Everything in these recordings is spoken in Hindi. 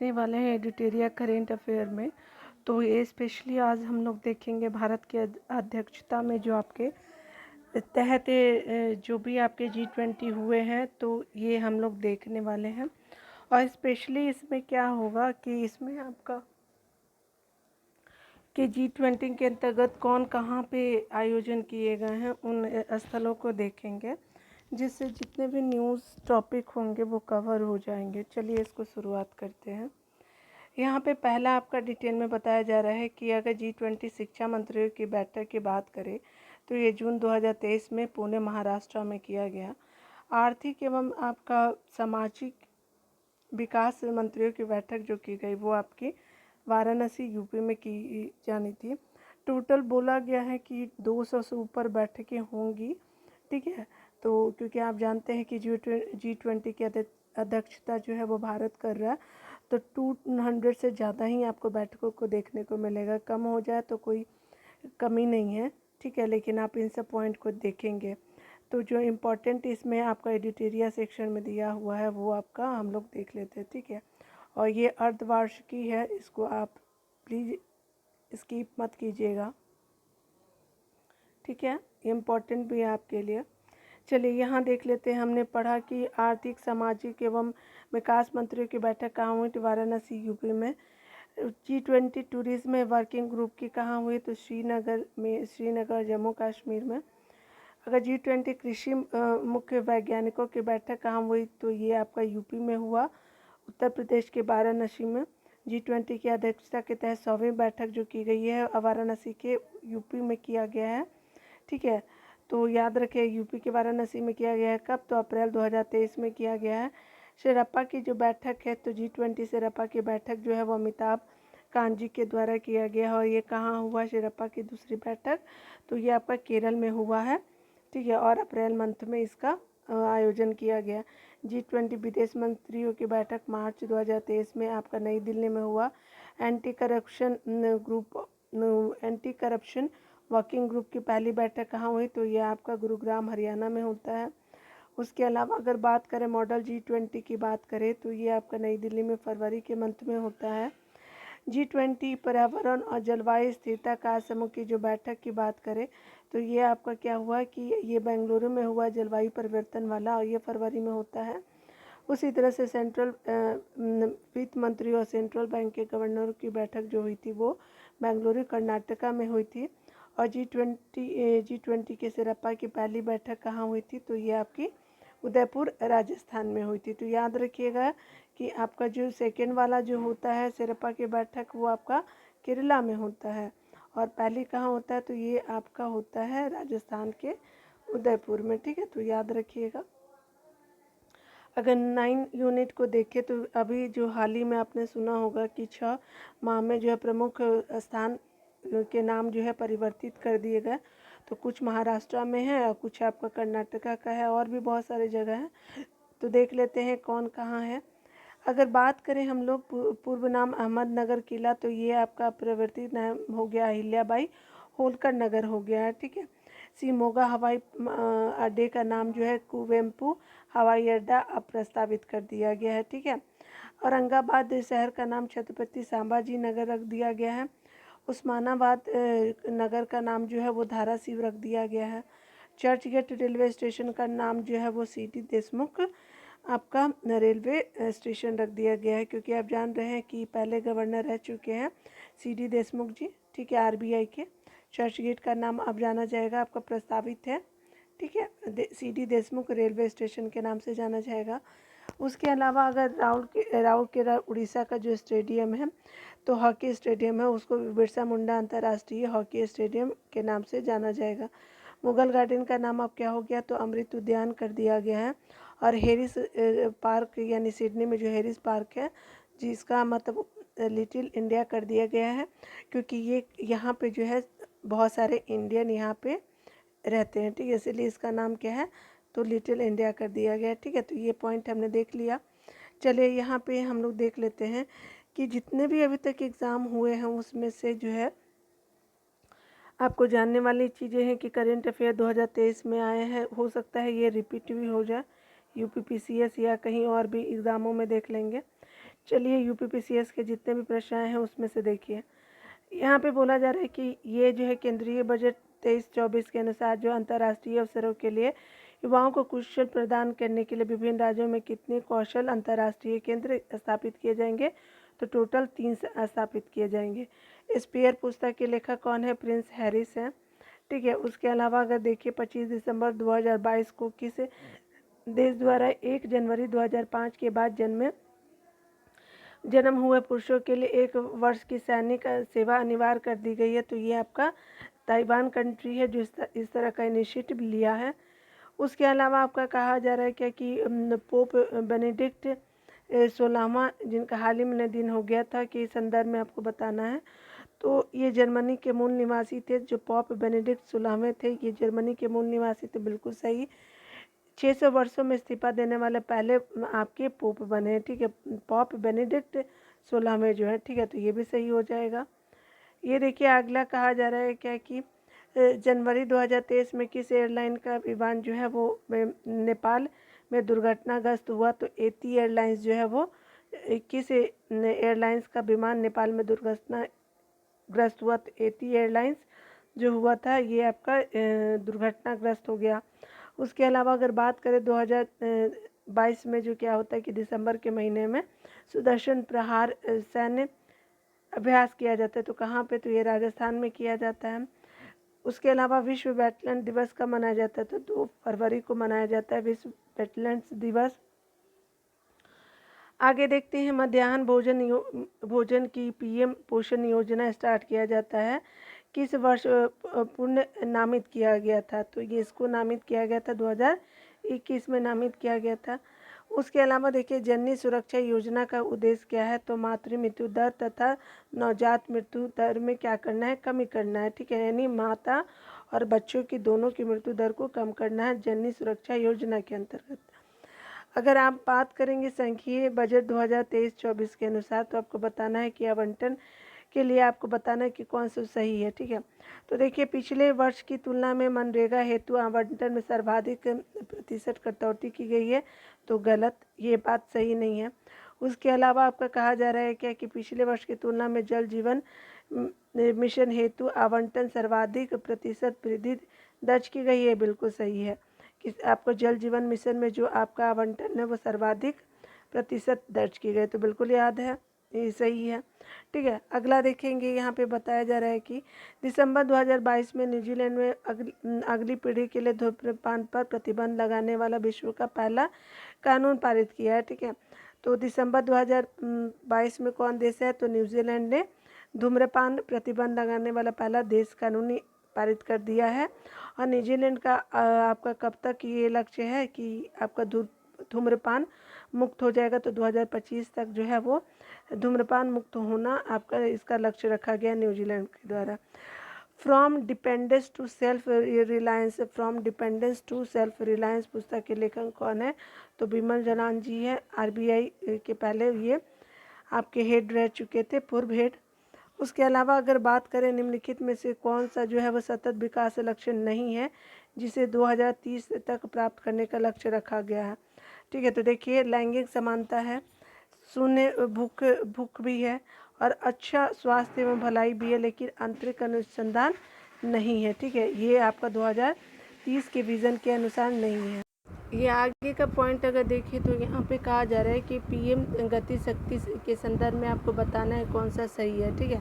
देखने वाले हैं एडिटोरिया करेंट अफेयर में। तो ये स्पेशली आज हम लोग देखेंगे भारत की अध्यक्षता में जो आपके तहत जो भी आपके G20 हुए हैं, तो ये हम लोग देखने वाले हैं। और स्पेशली इसमें क्या होगा कि इसमें आपका कि G20 के अंतर्गत कौन कहाँ पे आयोजन किए गए हैं उन स्थलों को देखेंगे, जिससे जितने भी न्यूज़ टॉपिक होंगे वो कवर हो जाएंगे। चलिए इसको शुरुआत करते हैं। यहाँ पे पहला आपका डिटेल में बताया जा रहा है कि अगर G20 शिक्षा मंत्रियों की बैठक की बात करें तो ये जून 2023 में पुणे महाराष्ट्र में किया गया। आर्थिक एवं आपका सामाजिक विकास मंत्रियों की बैठक जो की गई वो आपकी वाराणसी यूपी में की जानी थी। टोटल बोला गया है कि 200 से ऊपर बैठकें होंगी, ठीक है। तो क्योंकि आप जानते हैं कि G20 की अध्यक्षता जो है वो भारत कर रहा है, तो 200 से ज़्यादा ही आपको बैठकों को देखने को मिलेगा। कम हो जाए तो कोई कमी नहीं है, ठीक है, लेकिन आप इन सब पॉइंट को देखेंगे। तो जो इम्पोर्टेंट इसमें आपका एडिटोरिया सेक्शन में दिया हुआ है वो आपका हम लोग देख लेते हैं, ठीक है। और ये अर्धवार्षिकी है, इसको आप प्लीज़ स्किप मत कीजिएगा, ठीक है, इम्पोर्टेंट भी है आपके लिए। चलिए यहाँ देख लेते हैं। हमने पढ़ा कि आर्थिक सामाजिक एवं विकास मंत्रियों की बैठक कहाँ हुई, तो वाराणसी यूपी में। G20 टूरिज्म में वर्किंग ग्रुप की कहाँ हुई, तो श्रीनगर जम्मू कश्मीर में। अगर G20 कृषि मुख्य वैज्ञानिकों की बैठक कहाँ हुई, तो ये आपका यूपी में हुआ, उत्तर प्रदेश के वाराणसी में। G20 की अध्यक्षता के तहत 100वीं बैठक जो की गई है वाराणसी के यूपी में किया गया है, ठीक है। तो याद रखें यूपी के वाराणसी में किया गया है कब, तो अप्रैल 2023 में किया गया है। शेरप्पा की जो बैठक है, तो G20 शेरप्पा की बैठक जो है वो अमिताभ कांत जी के द्वारा किया गया है। और ये कहाँ हुआ शेरप्पा की दूसरी बैठक, तो ये आपका केरल में हुआ है, ठीक है। और अप्रैल मंथ में इसका आयोजन किया गया। G20 विदेश मंत्रियों की बैठक मार्च 2023 में आपका नई दिल्ली में हुआ। एंटी करप्शन वर्किंग ग्रुप की पहली बैठक कहाँ हुई, तो ये आपका गुरुग्राम हरियाणा में होता है। उसके अलावा अगर बात करें मॉडल G20 की बात करें, तो ये आपका नई दिल्ली में फरवरी के मंथ में होता है। G20 पर्यावरण और जलवायु स्थिरता कार्य समूह की जो बैठक की बात करें, तो ये आपका क्या हुआ कि ये बेंगलुरु में हुआ, जलवायु परिवर्तन वाला, और ये फरवरी में होता है। उसी तरह से सेंट्रल वित्त मंत्री और सेंट्रल बैंक के गवर्नर की बैठक जो हुई थी वो बेंगलुरु कर्नाटका में हुई थी। और G20 के शेरप्पा की पहली बैठक कहाँ हुई थी, तो ये आपकी उदयपुर राजस्थान में हुई थी। तो याद रखिएगा कि आपका जो सेकेंड वाला जो होता है शेरप्पा की बैठक वो आपका केरला में होता है, और पहली कहाँ होता है, तो ये आपका होता है राजस्थान के उदयपुर में, ठीक है। तो याद रखिएगा। अगर 9 यूनिट को देखें तो अभी जो हाल ही में आपने सुना होगा कि 6 माह में जो है प्रमुख स्थान के नाम जो है परिवर्तित कर दिए गए। तो कुछ महाराष्ट्र में है और कुछ आपका कर्नाटका का है, और भी बहुत सारे जगह हैं। तो देख लेते हैं कौन कहाँ है। अगर बात करें हम लोग पूर्व नाम अहमदनगर किला, तो ये आपका परिवर्तित नाम हो गया अहिल्याबाई होलकर नगर हो गया है, ठीक है। शिमोगा हवाई अड्डे का नाम जो है कुवेम्पू हवाई अड्डा अब प्रस्तावित कर दिया गया है, ठीक है। औरंगाबाद शहर का नाम छत्रपति संभाजी नगर रख दिया गया है। उस्मानाबाद नगर का नाम जो है वो धाराशिव रख दिया गया है। चर्चगेट रेलवे स्टेशन का नाम जो है वो CD देशमुख आपका रेलवे स्टेशन रख दिया गया है, क्योंकि आप जान रहे हैं कि पहले गवर्नर रह चुके हैं CD देशमुख जी, ठीक है, RBI के। चर्चगेट का नाम अब जाना जाएगा, आपका प्रस्तावित है, ठीक है, CD देशमुख रेलवे स्टेशन के नाम से जाना जाएगा। उसके अलावा अगर राउरकेला उड़ीसा का जो स्टेडियम है, तो हॉकी स्टेडियम है, उसको बिरसा मुंडा अंतर्राष्ट्रीय हॉकी स्टेडियम के नाम से जाना जाएगा। मुगल गार्डन का नाम अब क्या हो गया, तो अमृत उद्यान कर दिया गया है। और हेरिस पार्क यानी सिडनी में जो हेरिस पार्क है, जिसका मतलब लिटिल इंडिया कर दिया गया है, क्योंकि ये यहाँ पे जो है बहुत सारे इंडियन यहाँ पे रहते हैं, ठीक है, इसलिए इसका नाम क्या है, तो लिटिल इंडिया कर दिया गया है, ठीक है। तो ये पॉइंट हमने देख लिया। चलिए यहाँ पे हम लोग देख लेते हैं कि जितने भी अभी तक एग्ज़ाम हुए हैं उसमें से जो है आपको जानने वाली चीज़ें हैं कि करेंट अफेयर 2023 में आए हैं। हो सकता है ये रिपीट भी हो जाए, UPPCS या कहीं और भी एग्ज़ामों में देख लेंगे। चलिए यूपीपीसीएस के जितने भी प्रश्न आए हैं उसमें से देखिए। यहाँ पे बोला जा रहा है कि ये जो है केंद्रीय बजट 23-24 के अनुसार जो अंतर्राष्ट्रीय अवसरों के लिए युवाओं को कौशल प्रदान करने के लिए विभिन्न राज्यों में कितने कौशल अंतर्राष्ट्रीय केंद्र स्थापित किए जाएंगे, तो टोटल 3 स्थापित किए जाएंगे। स्पीयर पुस्तक के लेखक कौन है? प्रिंस हैरिस हैं, ठीक है। उसके अलावा अगर देखिए 25 दिसंबर 2022 को किस देश द्वारा 1 जनवरी 2005 के बाद जन्म हुए पुरुषों के लिए 1 वर्ष की सैनिक सेवा अनिवार्य कर दी गई है, तो ये आपका ताइवान कंट्री है जो इस तरह का इनिशिएटिव लिया है। उसके अलावा आपका कहा जा रहा है क्या कि पोप बेनेडिक्ट 16वां, जिनका हाल ही में दिन हो गया था, कि संदर्भ में आपको बताना है। तो ये जर्मनी के मूल निवासी थे, जो पोप बेनेडिक्ट 16वें थे, ये जर्मनी के मूल निवासी थे, बिल्कुल सही। 600 वर्षों में इस्तीफा देने वाले पहले आपके पोप बने हैं, ठीक है, पोप बेनेडिक्ट 16वें जो है, ठीक है, तो ये भी सही हो जाएगा। ये देखिए अगला कहा जा रहा है क्या कि जनवरी 2023 में किस एयरलाइन का विमान जो है वो नेपाल में दुर्घटनाग्रस्त हुआ, तो एती एयरलाइंस जो है वो किस एयरलाइंस का विमान नेपाल में दुर्घटनाग्रस्त हुआ, तो एती एयरलाइंस जो हुआ था ये आपका दुर्घटनाग्रस्त हो गया। उसके अलावा अगर बात करें 2022 में जो क्या होता है कि दिसंबर के महीने में सुदर्शन प्रहार सैन्य अभ्यास किया जाता है, तो कहाँ पे, तो ये राजस्थान में किया जाता है। उसके अलावा विश्व वेटलैंड दिवस कब मनाया जाता है, तो 2 फरवरी को मनाया जाता है विश्व वेटलैंड्स दिवस। आगे देखते हैं मध्याह्न भोजन की पीएम पोषण योजना स्टार्ट किया जाता है, किस वर्ष पुण्य नामित किया गया था, तो ये इसको नामित किया गया था 2021 में नामित किया गया था। उसके अलावा देखिए जननी सुरक्षा योजना का उद्देश्य क्या है, तो मातृ मृत्यु दर तथा नवजात मृत्यु दर में क्या करना है, कमी करना है, ठीक है, यानी माता और बच्चों की दोनों की मृत्यु दर को कम करना है जननी सुरक्षा योजना के अंतर्गत। अगर आप बात करेंगे संघीय बजट 2023-24 के अनुसार, तो आपको बताना है कि आवंटन के लिए आपको बताना है कि कौन सा सही है, ठीक है। तो देखिए पिछले वर्ष की तुलना में मनरेगा हेतु आवंटन में सर्वाधिक प्रतिशत कटौती की गई है, तो गलत, ये बात सही नहीं है। उसके अलावा आपका कहा जा रहा है क्या कि पिछले वर्ष की तुलना में जल जीवन मिशन हेतु आवंटन सर्वाधिक प्रतिशत वृद्धि दर्ज की गई है, बिल्कुल सही है कि आपको जल जीवन मिशन में जो आपका आवंटन है वो सर्वाधिक प्रतिशत दर्ज की गई, तो बिल्कुल याद है, ये सही है, ठीक है। अगला देखेंगे, यहाँ पे बताया जा रहा है कि दिसंबर 2022 में न्यूजीलैंड में अगली पीढ़ी के लिए धूम्रपान पर प्रतिबंध लगाने वाला विश्व का पहला कानून पारित किया है, ठीक है। तो दिसंबर 2022 में कौन देश है, तो न्यूजीलैंड ने धूम्रपान प्रतिबंध लगाने वाला पहला देश कानूनी पारित कर दिया है। और न्यूजीलैंड का आपका कब तक ये लक्ष्य है कि आपका धूम्रपान मुक्त हो जाएगा, तो 2025 तक जो है वो धूम्रपान मुक्त होना आपका इसका लक्ष्य रखा गया न्यूजीलैंड के द्वारा। From dependence to self reliance पुस्तक के लेखक कौन है, तो बिमल जलान जी है, आरबीआई के पहले ये आपके हेड रह चुके थे, पूर्व हेड। उसके अलावा अगर बात करें निम्नलिखित में से कौन सा जो है वो सतत विकास लक्ष्य नहीं है जिसे 2030 तक प्राप्त करने का लक्ष्य रखा गया है, ठीक है। तो देखिए लैंगिक समानता है, शून्य भूख भी है, और अच्छा स्वास्थ्य एवं भलाई भी है, लेकिन आंतरिक अनुसंधान नहीं है, ठीक है। ये आपका 2030 के विज़न के अनुसार नहीं है। ये आगे का पॉइंट अगर देखिए तो यहाँ पे कहा जा रहा है कि पीएम गति शक्ति के संदर्भ में आपको बताना है कौन सा सही है, ठीक है।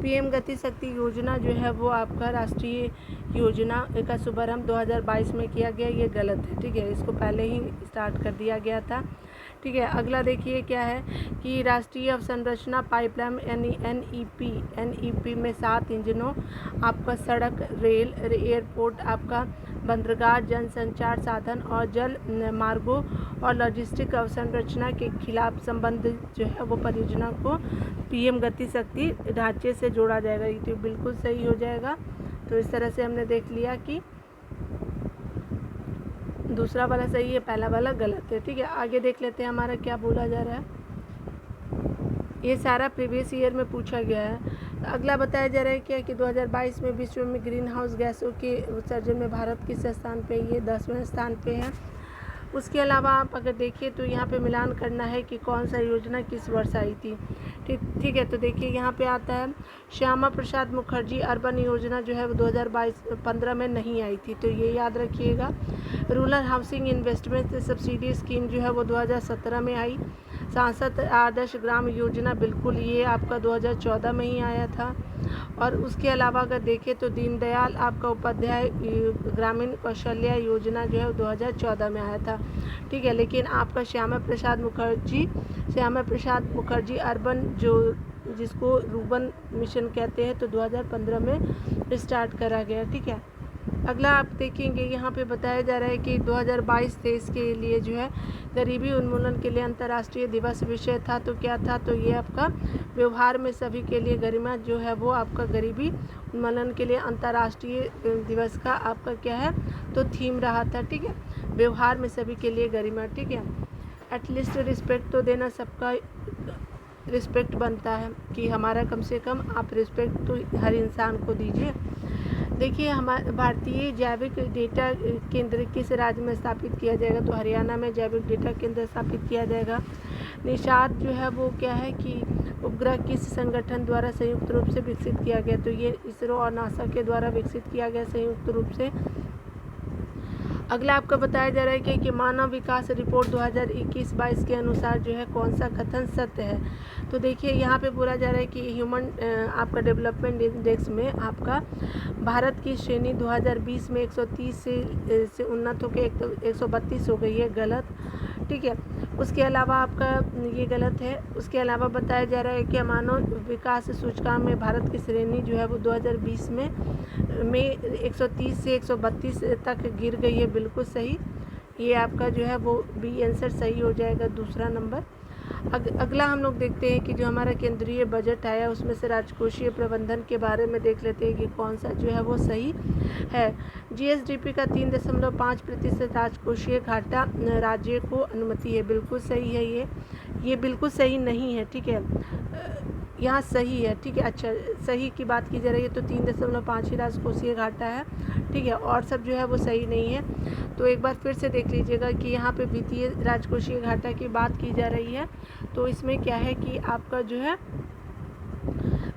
पीएम गति शक्ति योजना जो है वो आपका राष्ट्रीय योजना का शुभारंभ 2022 में किया गया, ये गलत है, ठीक है, इसको पहले ही स्टार्ट कर दिया गया था, ठीक है। अगला देखिए क्या है कि राष्ट्रीय अवसंरचना पाइपलाइन एनईपी में 7 इंजनों आपका सड़क, रेल, एयरपोर्ट, आपका बंदरगाह, जनसंचार साधन और जल मार्गों और लॉजिस्टिक अवसंरचना के खिलाफ संबंधित जो है वो परियोजना को पीएम गति शक्ति ढांचे से जोड़ा जाएगा, ये तो बिल्कुल सही हो जाएगा। तो इस तरह से हमने देख लिया कि दूसरा वाला सही है, पहला वाला गलत है, ठीक है। आगे देख लेते हैं हमारा क्या बोला जा रहा है, ये सारा प्रीवियस ईयर में पूछा गया है। अगला बताया जा रहा है क्या कि 2022 में विश्व में ग्रीन हाउस गैसों के उत्सर्जन में भारत किस स्थान पे, ये 10वें स्थान पे है। उसके अलावा आप अगर देखिए तो यहाँ पे मिलान करना है कि कौन सा योजना किस वर्ष आई थी। ठीक है, तो देखिए यहाँ पे आता है श्यामा प्रसाद मुखर्जी अर्बन योजना जो है वो 2015 में नहीं आई थी, तो ये याद रखिएगा। Rural housing investment subsidy scheme जो है वो 2017 में आई। सांसद आदर्श ग्राम योजना बिल्कुल ये आपका 2014 में ही आया था। और उसके अलावा अगर देखें तो दीनदयाल आपका उपाध्याय ग्रामीण कौशल्या योजना जो है 2014 में आया था। ठीक है, लेकिन आपका श्यामा प्रसाद मुखर्जी अर्बन जो जिसको रूबन मिशन कहते हैं तो 2015 में स्टार्ट करा गया। ठीक है, अगला आप देखेंगे यहाँ पे बताया जा रहा है कि 2022-23 के लिए जो है गरीबी उन्मूलन के लिए अंतर्राष्ट्रीय दिवस विषय था, तो क्या था, तो ये आपका व्यवहार में सभी के लिए गरिमा जो है वो आपका गरीबी उन्मूलन के लिए अंतर्राष्ट्रीय दिवस का आपका क्या है तो थीम रहा था। ठीक है, व्यवहार में सभी के लिए गरिमा। ठीक है, एटलीस्ट रिस्पेक्ट तो देना सबका रिस्पेक्ट बनता है कि हमारा कम से कम आप रिस्पेक्ट तो हर इंसान को दीजिए। देखिए हमारे भारतीय जैविक डेटा केंद्र किस राज्य में स्थापित किया जाएगा, तो हरियाणा में जैविक डेटा केंद्र स्थापित किया जाएगा। निषाद जो है वो क्या है कि उपग्रह किस संगठन द्वारा संयुक्त रूप से विकसित किया गया, तो ये इसरो और नासा के द्वारा विकसित किया गया संयुक्त रूप से। अगला आपका बताया जा रहा है कि मानव विकास रिपोर्ट 2021-22 के अनुसार जो है कौन सा कथन सत्य है, तो देखिए यहाँ पे बोला जा रहा है कि ह्यूमन आपका डेवलपमेंट इंडेक्स में आपका भारत की श्रेणी 2020 में 130 से उन्नत होकर 132 हो गई है, गलत। ठीक है, उसके अलावा आपका ये गलत है। उसके अलावा बताया जा रहा है कि मानव विकास सूचकांक में भारत की श्रेणी जो है वो 2020 में 130 से 132 तक गिर गई है, बिल्कुल सही। ये आपका जो है वो बी आंसर सही हो जाएगा, दूसरा नंबर। अगला हम लोग देखते हैं कि जो हमारा केंद्रीय बजट आया उसमें से राजकोषीय प्रबंधन के बारे में देख लेते हैं कि कौन सा जो है वो सही है। जीएसडीपी का 3.5% राजकोषीय घाटा राज्य को अनुमति है, बिल्कुल सही है। ये बिल्कुल सही नहीं है। ठीक है, यहाँ सही है। ठीक है, अच्छा सही की बात की जा रही है तो 3.5 ही राजकोषीय घाटा है। ठीक है, और सब जो है वो सही नहीं है। तो एक बार फिर से देख लीजिएगा कि यहाँ पे वित्तीय राजकोषीय घाटा की बात की जा रही है, तो इसमें क्या है कि आपका जो है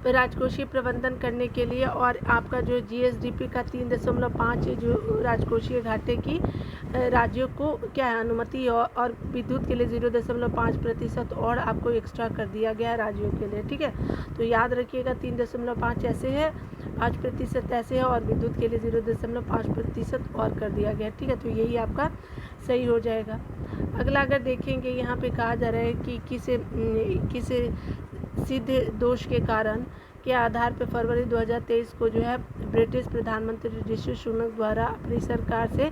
राजकोषीय प्रबंधन करने के लिए और आपका जो जीएसडीपी का 3.5 जो राजकोषीय घाटे की राज्यों को क्या है अनुमति और विद्युत के लिए 0.5% और आपको एक्स्ट्रा कर दिया गया है राज्यों के लिए। ठीक है, तो याद रखिएगा 3.5 ऐसे है, 5% ऐसे है और विद्युत के लिए 0.5% और कर दिया गया। ठीक है, तो यही आपका सही हो जाएगा। अगला अगर देखेंगे यहाँ पे कहा जा रहा है कि किसे सिद्ध दोष के कारण के आधार पर फरवरी 2023 को जो है ब्रिटिश प्रधानमंत्री ऋषि सुनक द्वारा अपनी सरकार से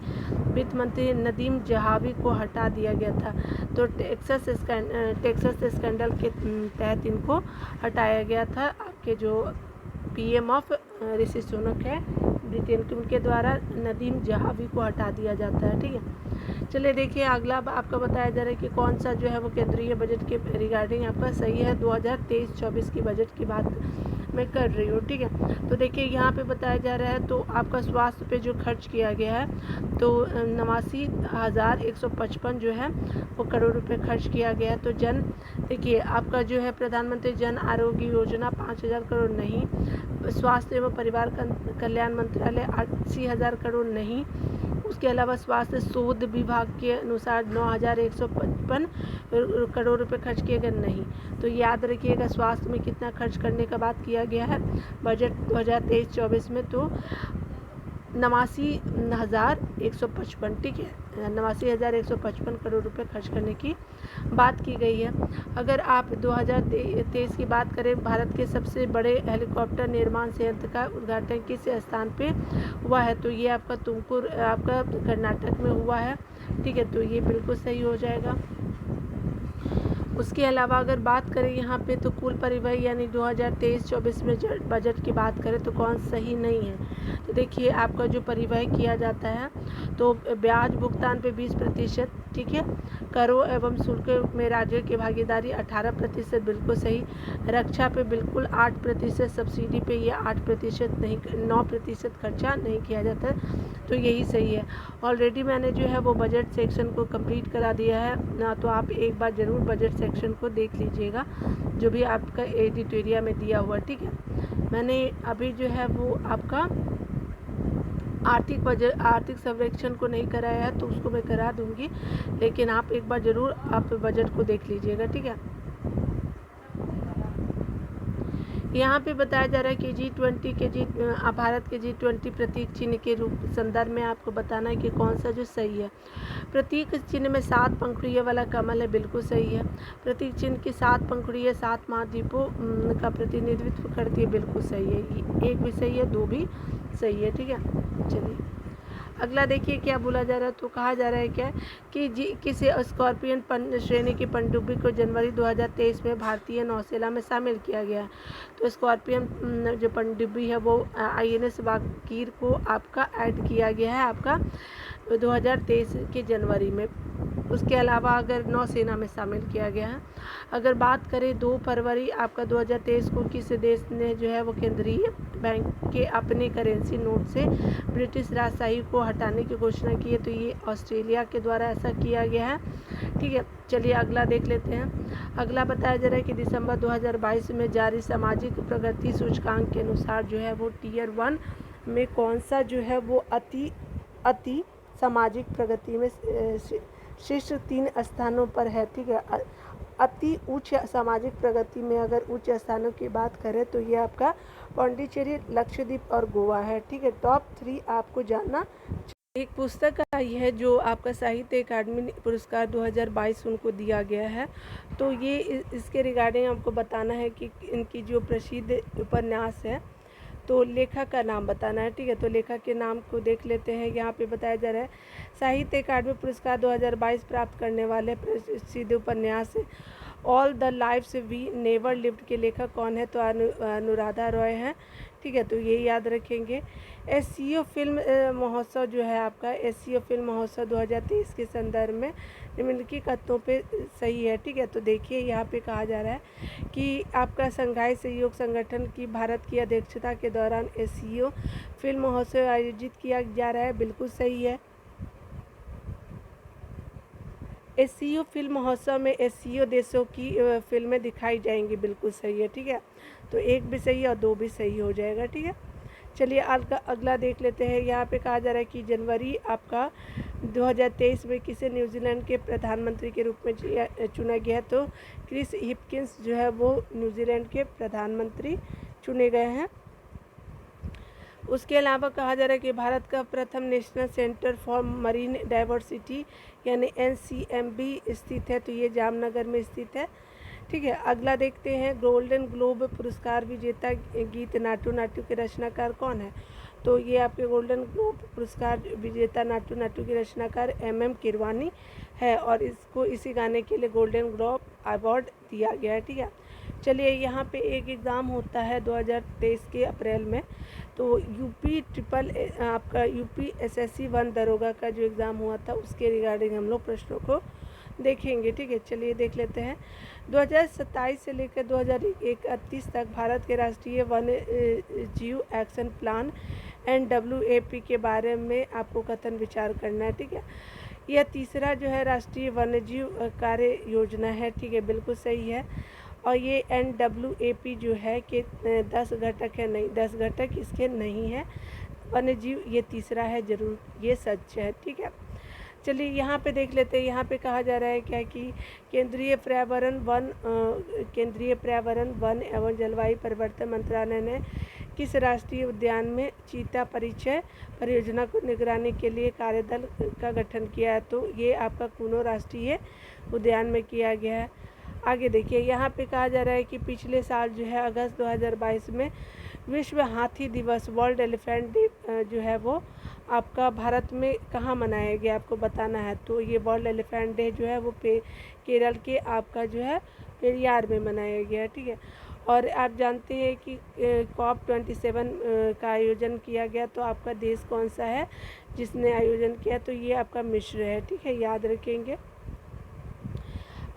वित्त मंत्री नदीम जहावी को हटा दिया गया था, तो टेक्सास स्कैंडल के तहत इनको हटाया गया था। आपके जो पीएम ऑफ ऋषि सुनक है ब्रिटेन के, उनके द्वारा नदीम जहावी को हटा दिया जाता है। ठीक है, चलिए देखिए अगला आपका बताया जा रहा है कि कौन सा जो है वो केंद्रीय बजट के रिगार्डिंग आपका सही है। 2023-24 की बजट की बात मैं कर रही हूँ। ठीक है, तो देखिए यहाँ पे बताया जा रहा है तो आपका स्वास्थ्य पे जो खर्च किया गया है तो 89,155 जो है वो करोड़ रुपए खर्च किया गया है। तो देखिए आपका जो है प्रधानमंत्री जन आरोग्य योजना 5,000 करोड़ नहीं, स्वास्थ्य एवं परिवार कल्याण मंत्रालय 80,000 करोड़ नहीं, उसके अलावा स्वास्थ्य शोध विभाग के अनुसार 9,155 करोड़ रुपए खर्च किए गए नहीं। तो याद रखिएगा स्वास्थ्य में कितना खर्च करने का बात किया गया है बजट 2023-24 में, तो 89,155। ठीक है, 89,155 करोड़ रुपए खर्च करने की बात की गई है। अगर आप 2023 की बात करें, भारत के सबसे बड़े हेलीकॉप्टर निर्माण संयंत्र का उद्घाटन किस स्थान पे हुआ है, तो ये आपका तुमकुर आपका कर्नाटक में हुआ है। ठीक है, तो ये बिल्कुल सही हो जाएगा। उसके अलावा अगर बात करें यहाँ पे तो कुल परिवहन यानी 2023-24 में बजट की बात करें तो कौन सही नहीं है, तो देखिए आपका जो परिवहन किया जाता है तो ब्याज भुगतान पे 20%, ठीक है। करों एवं शुल्क में राज्यों की भागीदारी 18%, बिल्कुल सही। रक्षा पे बिल्कुल 8%, सब्सिडी पे ये 8% नहीं, 9% खर्चा नहीं किया जाता, तो यही सही है। ऑलरेडी मैंने जो है वो बजट सेक्शन को कंप्लीट करा दिया है ना, तो आप एक बार ज़रूर बजट सेक्शन को देख लीजिएगा जो भी आपका एडिटोरिया में दिया हुआ, ठीक है। मैंने अभी जो है वो आपका आर्थिक सर्वेक्षण को नहीं कराया है, तो उसको मैं करा दूंगी, लेकिन आप एक बार ज़रूर आप बजट को देख लीजिएगा, ठीक है। यहाँ पे बताया जा रहा है कि भारत के G20 प्रतीक चिन्ह के रूप संदर्भ में आपको बताना है कि कौन सा जो सही है। प्रतीक चिन्ह में 7 पंखुड़ियों वाला कमल है, बिल्कुल सही है। प्रतीक चिन्ह की 7 पंखुड़ियाँ 7 महाद्वीपों का प्रतिनिधित्व करती है, बिल्कुल सही है। 1 भी सही है, 2 भी सही है, ठीक है। चलिए अगला देखिए क्या बोला जा रहा है, तो कहा जा रहा है क्या कि किसी स्कॉर्पियन श्रेणी की पनडुब्बी को जनवरी 2023 में भारतीय नौसेना में शामिल किया गया है। तो स्कॉर्पियन जो पनडुब्बी है वो INS वाकीर को आपका ऐड किया गया है आपका 2023 के जनवरी में। उसके अलावा अगर नौसेना में शामिल किया गया है। अगर बात करें 2 फरवरी आपका 2023 को किस देश ने जो है वो केंद्रीय बैंक के अपने करेंसी नोट से ब्रिटिश राजशाही को हटाने की घोषणा की है, तो ये ऑस्ट्रेलिया के द्वारा ऐसा किया गया है, ठीक है। चलिए अगला देख लेते हैं। अगला बताया जा रहा है कि दिसंबर 2022 में जारी सामाजिक प्रगति सूचकांक के अनुसार जो है वो Tier 1 में कौन सा जो है वो अति सामाजिक प्रगति में शीर्ष 3 स्थानों पर है, ठीक है। अति उच्च सामाजिक प्रगति में अगर उच्च स्थानों की बात करें तो ये आपका पौंडीचेरी, लक्षद्वीप और गोवा है, ठीक है। टॉप 3 आपको जानना। एक पुस्तक आई है जो आपका साहित्य अकादमी पुरस्कार 2022 उनको दिया गया है, तो ये इसके रिगार्डिंग आपको बताना है कि इनकी जो प्रसिद्ध उपन्यास है, तो लेखक का नाम बताना है, ठीक है। तो लेखक के नाम को देख लेते हैं। यहाँ पे बताया जा रहा है साहित्य अकादमी पुरस्कार 2022 प्राप्त करने वाले प्रसिद्ध उपन्यास all the lives we never lived के लेखक कौन है, तो अनुराधा रॉय है, ठीक है। तो ये याद रखेंगे। SCO फिल्म महोत्सव जो है आपका SCO फिल्म महोत्सव 2023 के संदर्भ में निम्नलिखित कथनों पे सही है, ठीक है। तो देखिए यहाँ पे कहा जा रहा है कि आपका संघाई सहयोग संगठन की भारत की अध्यक्षता के दौरान SCO फिल्म महोत्सव आयोजित किया जा रहा है, बिल्कुल सही है। SCO फिल्म महोत्सव में SCO देशों की फिल्में दिखाई जाएंगी, बिल्कुल सही है, ठीक है। तो 1 भी सही है और 2 भी सही हो जाएगा, ठीक है। चलिए अगला देख लेते हैं। यहाँ पे कहा जा रहा है कि जनवरी आपका 2023 में किसे न्यूजीलैंड के प्रधानमंत्री के रूप में चुना गया है, तो क्रिस हिपकिंस जो है वो न्यूजीलैंड के प्रधानमंत्री चुने गए हैं। उसके अलावा कहा जा रहा है कि भारत का प्रथम national centre for marine diversity यानी NCMB स्थित है, तो ये जामनगर में स्थित है, ठीक है। अगला देखते हैं। गोल्डन ग्लोब पुरस्कार विजेता गीत नाटू नाटू के रचनाकार कौन है, तो ये आपके गोल्डन ग्लोब पुरस्कार विजेता नाटू नाटू की रचनाकार MM किरवानी है, और इसको इसी गाने के लिए गोल्डन ग्लोब अवार्ड दिया गया है, ठीक है। चलिए यहाँ पे एक एग्ज़ाम होता है 2023 के अप्रैल में, तो आपका UP SSC 1 दरोगा का जो एग्ज़ाम हुआ था उसके रिगार्डिंग हम लोग प्रश्नों को देखेंगे, ठीक है। चलिए देख लेते हैं। 2027 से लेकर 2031 तक भारत के राष्ट्रीय वन्य जीव एक्शन प्लान NWAP के बारे में आपको कथन विचार करना है, ठीक है। यह तीसरा जो है राष्ट्रीय वन्यजीव कार्य योजना है, ठीक है, बिल्कुल सही है। और ये NWAP जो है कि 10 घटक है, नहीं 10 घटक इसके नहीं है। वन्यजीव ये तीसरा है, जरूर ये सच है, ठीक है। चलिए यहाँ पे देख लेते हैं। यहाँ पे कहा जा रहा है क्या कि केंद्रीय पर्यावरण वन एवं जलवायु परिवर्तन मंत्रालय ने किस राष्ट्रीय उद्यान में चीता परिचय परियोजना को निगरानी के लिए कार्यदल का गठन किया है, तो ये आपका कूनो राष्ट्रीय उद्यान में किया गया है। आगे देखिए यहाँ पे कहा जा रहा है कि पिछले साल जो है अगस्त 2022 में विश्व हाथी दिवस वर्ल्ड एलिफेंट डे जो है वो आपका भारत में कहाँ मनाया गया आपको बताना है, तो ये वर्ल्ड एलिफेंट डे जो है वो केरल के आपका जो है पेरियार में मनाया गया है, ठीक है। और आप जानते हैं कि COP27 का आयोजन किया गया, तो आपका देश कौन सा है जिसने आयोजन किया, तो ये आपका मिस्र है। ठीक है, याद रखेंगे।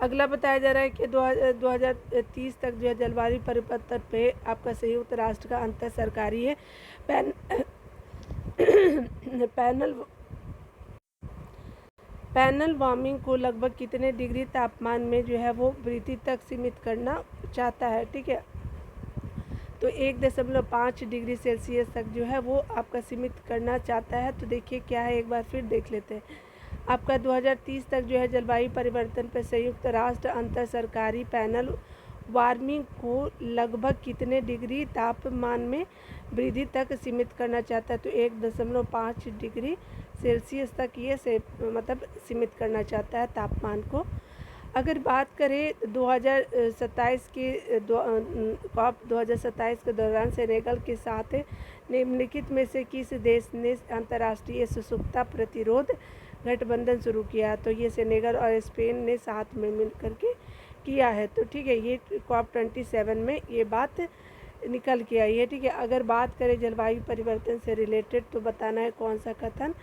अगला बताया जा रहा है कि 2030 तक जो है जलवायु परिवर्तन पे आपका संयुक्त राष्ट्र का अंतर सरकारी है पैनल वार्मिंग को लगभग कितने डिग्री तापमान में जो है वो वृद्धि तक सीमित करना चाहता है। ठीक है, तो 1.5 डिग्री सेल्सियस तक जो है वो आपका सीमित करना चाहता है। तो देखिए क्या है, एक बार फिर देख लेते हैं। आपका 2030 तक जो है जलवायु परिवर्तन पर संयुक्त राष्ट्र अंतर सरकारी पैनल वार्मिंग को लगभग कितने डिग्री तापमान में वृद्धि तक सीमित करना चाहता है, तो 1.5 डिग्री सेल्सियस तक ये मतलब सीमित करना चाहता है तापमान को। अगर बात करें 2027 के COP 2027 के दौरान सेनेगल के साथ निम्नलिखित में से किस देश ने अंतर्राष्ट्रीय शुष्कता प्रतिरोध गठबंधन शुरू किया, तो ये सेनेगल और स्पेन ने साथ में मिलकर के किया है। तो ठीक है, ये COP27 में ये बात निकल के आई है। ठीक है, अगर बात करें जलवायु परिवर्तन से रिलेटेड, तो बताना है कौन सा कथन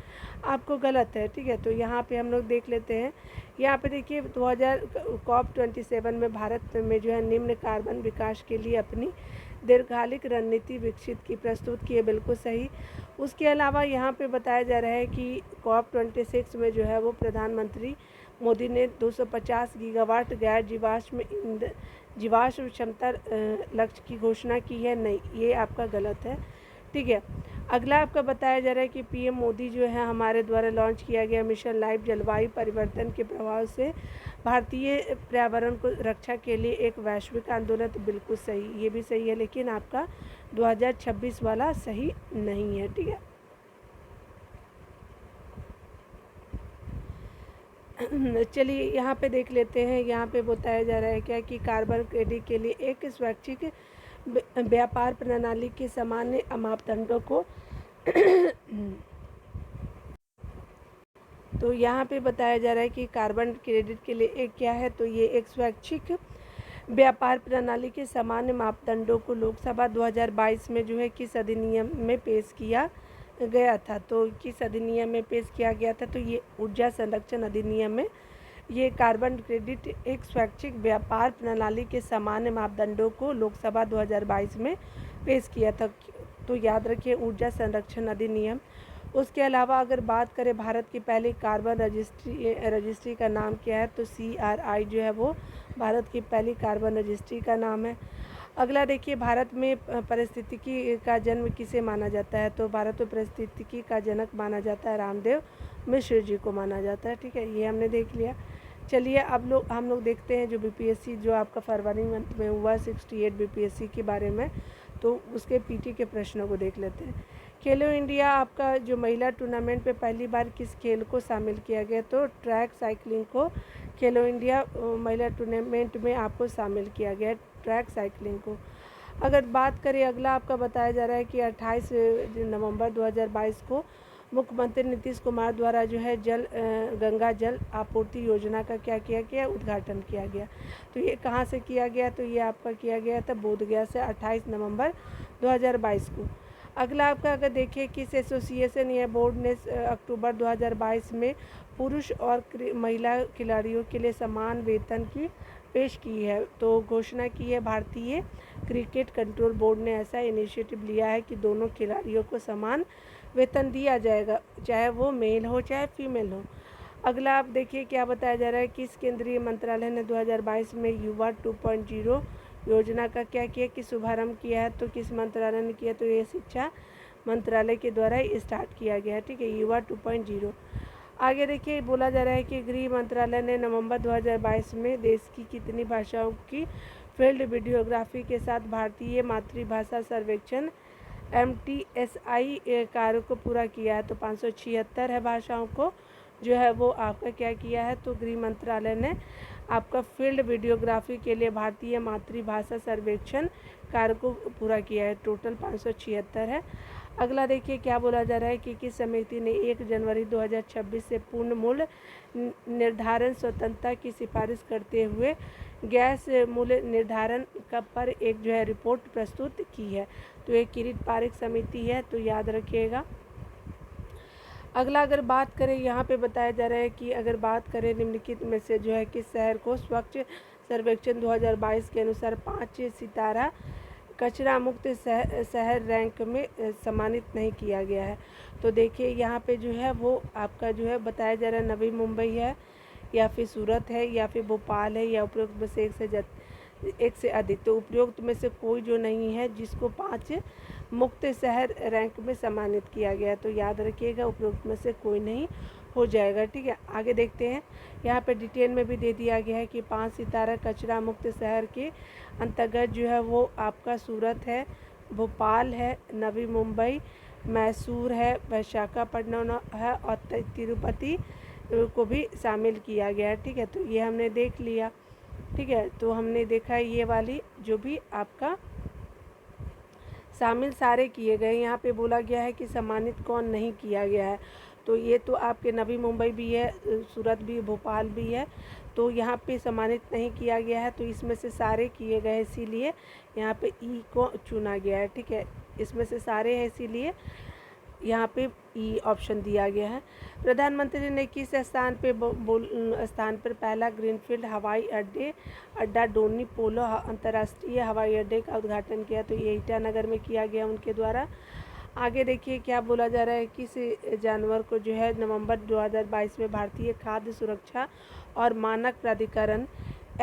आपको गलत है। ठीक है, तो यहाँ पे हम लोग देख लेते हैं। यहाँ पे देखिए COP27 में भारत में जो है निम्न कार्बन विकास के लिए अपनी दीर्घकालिक रणनीति विकसित की, प्रस्तुत की है, बिल्कुल सही। उसके अलावा यहाँ पे बताया जा रहा है कि COP26 में जो है वो प्रधानमंत्री मोदी ने 250 गीगावाट गैर जीवाश्म क्षमता लक्ष्य की घोषणा की है। नहीं, ये आपका गलत है। ठीक है, अगला आपका बताया जा रहा है कि PM मोदी जो है हमारे द्वारा लॉन्च किया गया मिशन लाइफ जलवायु परिवर्तन के प्रभाव से भारतीय पर्यावरण को रक्षा के लिए एक वैश्विक आंदोलन, तो बिल्कुल सही, ये भी सही है, लेकिन आपका 2026 वाला सही नहीं है। ठीक है, चलिए यहाँ पे देख लेते हैं। यहाँ पे बताया जा रहा है क्या कि कार्बन क्रेडिट के लिए एक स्वैच्छिक व्यापार प्रणाली के सामान्य मापदंडों को तो यहाँ पे बताया जा रहा है कि कार्बन क्रेडिट के लिए एक क्या है, तो ये एक स्वैच्छिक व्यापार प्रणाली के सामान्य मापदंडों को लोकसभा 2022 में जो है किस अधिनियम में पेश किया गया था, तो किस अधिनियम में पेश किया गया था, तो ये ऊर्जा संरक्षण अधिनियम में ये कार्बन क्रेडिट एक स्वैच्छिक व्यापार प्रणाली के सामान्य मापदंडों को लोकसभा 2022 में पेश किया था। तो याद रखिए ऊर्जा संरक्षण अधिनियम। उसके अलावा अगर बात करें भारत की पहली कार्बन रजिस्ट्री का नाम क्या है, तो CRI जो है वो भारत की पहली कार्बन रजिस्ट्री का नाम है। अगला देखिए, भारत में पारिस्थितिकी का जन्म किसे माना जाता है, तो भारत में पारिस्थितिकी का जनक माना जाता है रामदेव मिश्र जी को माना जाता है। ठीक है, ये हमने देख लिया। चलिए अब हम लोग देखते हैं जो BPSC जो आपका फरवरी मंथ में हुआ 68 BPSC के बारे में, तो उसके PT के प्रश्नों को देख लेते हैं। खेलो इंडिया आपका जो महिला टूर्नामेंट पे पहली बार किस खेल को शामिल किया गया, तो ट्रैक साइकिलिंग को खेलो इंडिया महिला टूर्नामेंट में आपको शामिल किया गया, ट्रैक साइकिलिंग को। अगर बात करें अगला आपका बताया जा रहा है कि 28 नवंबर 2022 को मुख्यमंत्री नीतीश कुमार द्वारा जो है गंगा जल आपूर्ति योजना का क्या किया गया, उद्घाटन किया गया। तो ये कहाँ से किया गया, तो ये आपका किया गया था बोधगया से 28 नवंबर 2022 को। अगला आपका अगर देखिए किस एसोसिएशन या बोर्ड ने अक्टूबर 2022 में पुरुष और महिला खिलाड़ियों के लिए समान वेतन की पेश की है, तो घोषणा की है भारतीय क्रिकेट कंट्रोल बोर्ड ने ऐसा इनिशिएटिव लिया है कि दोनों खिलाड़ियों को समान वेतन दिया जाएगा, चाहे वो मेल हो चाहे फीमेल हो। अगला आप देखिए क्या बताया जा रहा है, किस केंद्रीय मंत्रालय ने 2022 में युवा 2.0 योजना का क्या किया कि शुभारंभ किया है, तो किस मंत्रालय ने किया, तो ये शिक्षा मंत्रालय के द्वारा स्टार्ट किया गया है। ठीक है, युवा 2.0। आगे देखिए बोला जा रहा है कि गृह मंत्रालय ने नवंबर 2022 में देश की कितनी भाषाओं की फील्ड वीडियोग्राफी के साथ भारतीय मातृभाषा सर्वेक्षण MTSI कार्य को पूरा किया है, तो 576 है भाषाओं को जो है वो आपका क्या किया है, तो गृह मंत्रालय ने आपका फील्ड वीडियोग्राफी के लिए भारतीय मातृभाषा सर्वेक्षण कार्य को पूरा किया है, टोटल 576 है। अगला देखिए क्या बोला जा रहा है कि किस समिति ने 1 जनवरी 2026 से पूर्ण मूल्य निर्धारण स्वतंत्रता की सिफारिश करते हुए गैस मूल्य निर्धारण पर एक जो है रिपोर्ट प्रस्तुत की है। तो ये किरीट पारिक समिति है, तो याद रखिएगा। अगला अगर बात करें, यहाँ पे बताया जा रहा है कि अगर बात करें निम्नलिखित में से जो है किस शहर को स्वच्छ सर्वेक्षण 2022 के अनुसार 5 सितारा कचरा मुक्त शहर रैंक में सम्मानित नहीं किया गया है। तो देखिए यहाँ पे जो है वो आपका जो है बताया जा रहा है नवी मुंबई है, या फिर सूरत है, या फिर भोपाल है, या उपरोक्त में से एक से अधिक। तो उपरोक्त में से कोई जो नहीं है जिसको 5 मुक्त शहर रैंक में सम्मानित किया गया। तो याद रखिएगा उपरोक्त में से कोई नहीं हो जाएगा। ठीक है, आगे देखते हैं। यहाँ पे डिटेल में भी दे दिया गया है कि 5 सितारा कचरा मुक्त शहर के अंतर्गत जो है वो आपका सूरत है, भोपाल है, नवी मुंबई, मैसूर है, विशाखापट्टनम है और तिरुपति को भी शामिल किया गया है। ठीक है, तो ये हमने देख लिया। ठीक है, तो हमने देखा ये वाली जो भी आपका शामिल सारे किए गए। यहाँ पे बोला गया है कि सम्मानित कौन नहीं किया गया है। तो ये तो आपके नवी मुंबई भी है, सूरत भी, भोपाल भी है। तो यहाँ पे सम्मानित नहीं किया गया है, तो इसमें से सारे किए गए, इसीलिए यहाँ पे ई को चुना गया है। ठीक है, इसमें से सारे हैं इसीलिए यहाँ पे ई ऑप्शन दिया गया है। प्रधानमंत्री ने किस स्थान पर पहला ग्रीनफील्ड हवाई अड्डा डोनी पोलो अंतर्राष्ट्रीय हवाई अड्डे का उद्घाटन किया? तो ये ईटानगर में किया गया उनके द्वारा। आगे देखिए क्या बोला जा रहा है, किस जानवर को जो है नवंबर 2022 में भारतीय खाद्य सुरक्षा और मानक प्राधिकरण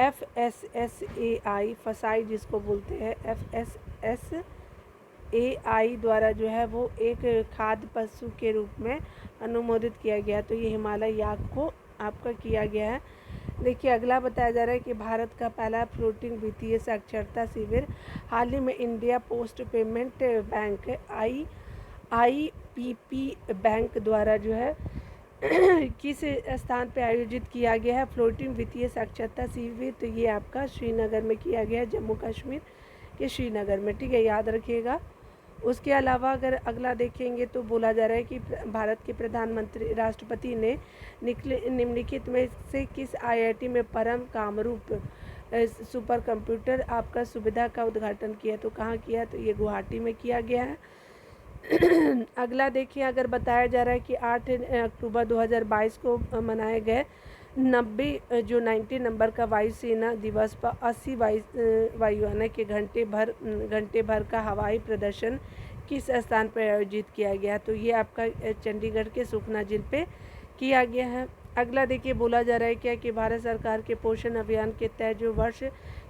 FSSAI फसाई जिसको बोलते हैं FSSAI द्वारा जो है वो एक खाद्य पशु के रूप में अनुमोदित किया गया? तो ये हिमालय याक को आपका किया गया है। देखिए अगला बताया जा रहा है कि भारत का पहला फ्लोटिंग वित्तीय साक्षरता शिविर हाल ही में India post payment bank IPP bank द्वारा जो है किस स्थान पर आयोजित किया गया है? फ्लोटिंग वित्तीय साक्षरता शिविर तो ये आपका श्रीनगर में किया गया है, जम्मू कश्मीर के श्रीनगर में। ठीक है, याद रखिएगा। उसके अलावा अगर अगला देखेंगे तो बोला जा रहा है कि भारत के प्रधानमंत्री राष्ट्रपति ने निम्नलिखित में से किस IIT में परम कामरूप सुपर कंप्यूटर आपका सुविधा का उद्घाटन किया? तो कहाँ किया? तो ये गुवाहाटी में किया गया है। अगला देखिए, अगर बताया जा रहा है कि 8 अक्टूबर 2022 को मनाए गए 90 नंबर का वायुसेना दिवस पर 80 वायुयान के घंटे भर का हवाई प्रदर्शन किस स्थान पर आयोजित किया गया? तो ये आपका चंडीगढ़ के सुखना झील पे किया गया है। अगला देखिए बोला जा रहा है क्या कि भारत सरकार के पोषण अभियान के तहत जो वर्ष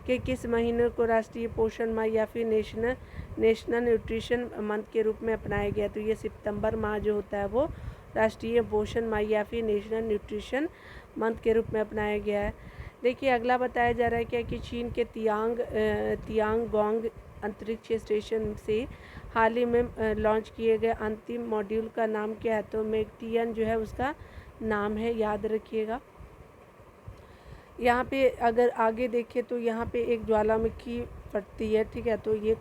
के किस महीने को राष्ट्रीय पोषण माह या फिर नेशनल न्यूट्रिशन मंथ के रूप में अपनाया गया? तो ये सितंबर माह जो होता है वो राष्ट्रीय पोषण माह या फिर नेशनल न्यूट्रिशन मंथ के रूप में अपनाया गया है। देखिए अगला बताया जा रहा है क्या कि चीन के तियांगोंग अंतरिक्ष स्टेशन से हाल ही में लॉन्च किए गए अंतिम मॉड्यूल का नाम क्या है? तो मेकटियन जो है उसका नाम है, याद रखिएगा। यहाँ पे अगर आगे देखें तो यहाँ पे एक ज्वालामुखी फटती है। ठीक है, तो ये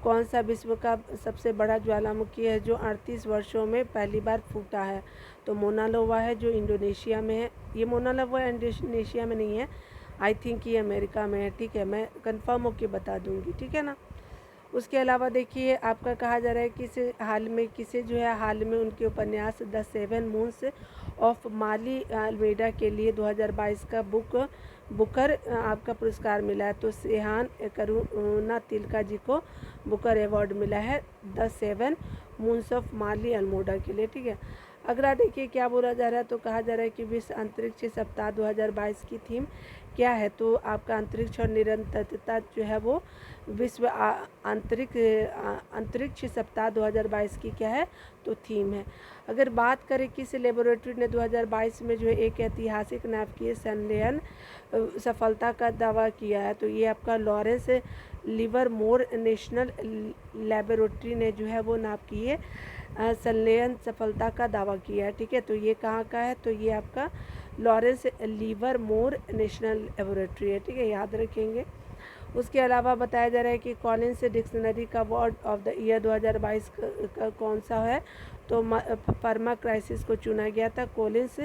कौन सा विश्व का सबसे बड़ा ज्वालामुखी है जो 38 वर्षों में पहली बार फूटा है? तो मोना लोवा है जो इंडोनेशिया में है। ये मोना लोवा इंडोनेशिया में नहीं है, आई थिंक ये अमेरिका में है। ठीक है, मैं कंफर्म होके बता दूंगी। ठीक है ना। उसके अलावा देखिए आपका कहा जा रहा है कि किसे जो है हाल में उनके उपन्यास the 7 moons of Maali Almeida के लिए 2022 का बुकर आपका पुरस्कार मिला है? तो सेहान करुणा तिलका जी को बुकर अवार्ड मिला है द 7 मून्स ऑफ माली अल्मोडा के लिए। ठीक है, अगला देखिए क्या बोला जा रहा है, तो कहा जा रहा है कि विश्व अंतरिक्ष सप्ताह 2022 की थीम क्या है? तो आपका अंतरिक्ष और निरंतरता जो है वो विश्व अंतरिक्ष सप्ताह 2022 की क्या है? तो थीम है। अगर बात करें किस लेबोरेटरी ने 2022 में जो है एक ऐतिहासिक नाभिकीय संलयन सफलता का दावा किया है? तो ये आपका लॉरेंस लिवरमोर नेशनल लेबोरेटरी ने जो है वो नाभिकीय संलयन सफलता का दावा किया है। ठीक है, तो ये कहाँ का है? तो ये आपका लॉरेंस लिवरमोर नेशनल लेबोरेटरी है। ठीक है, याद रखेंगे। उसके अलावा बताया जा रहा है कि कॉलिंस डिक्शनरी का अवार्ड ऑफ द ईयर 2022 का कौन सा है, तो फर्मा क्राइसिस को चुना गया था Collins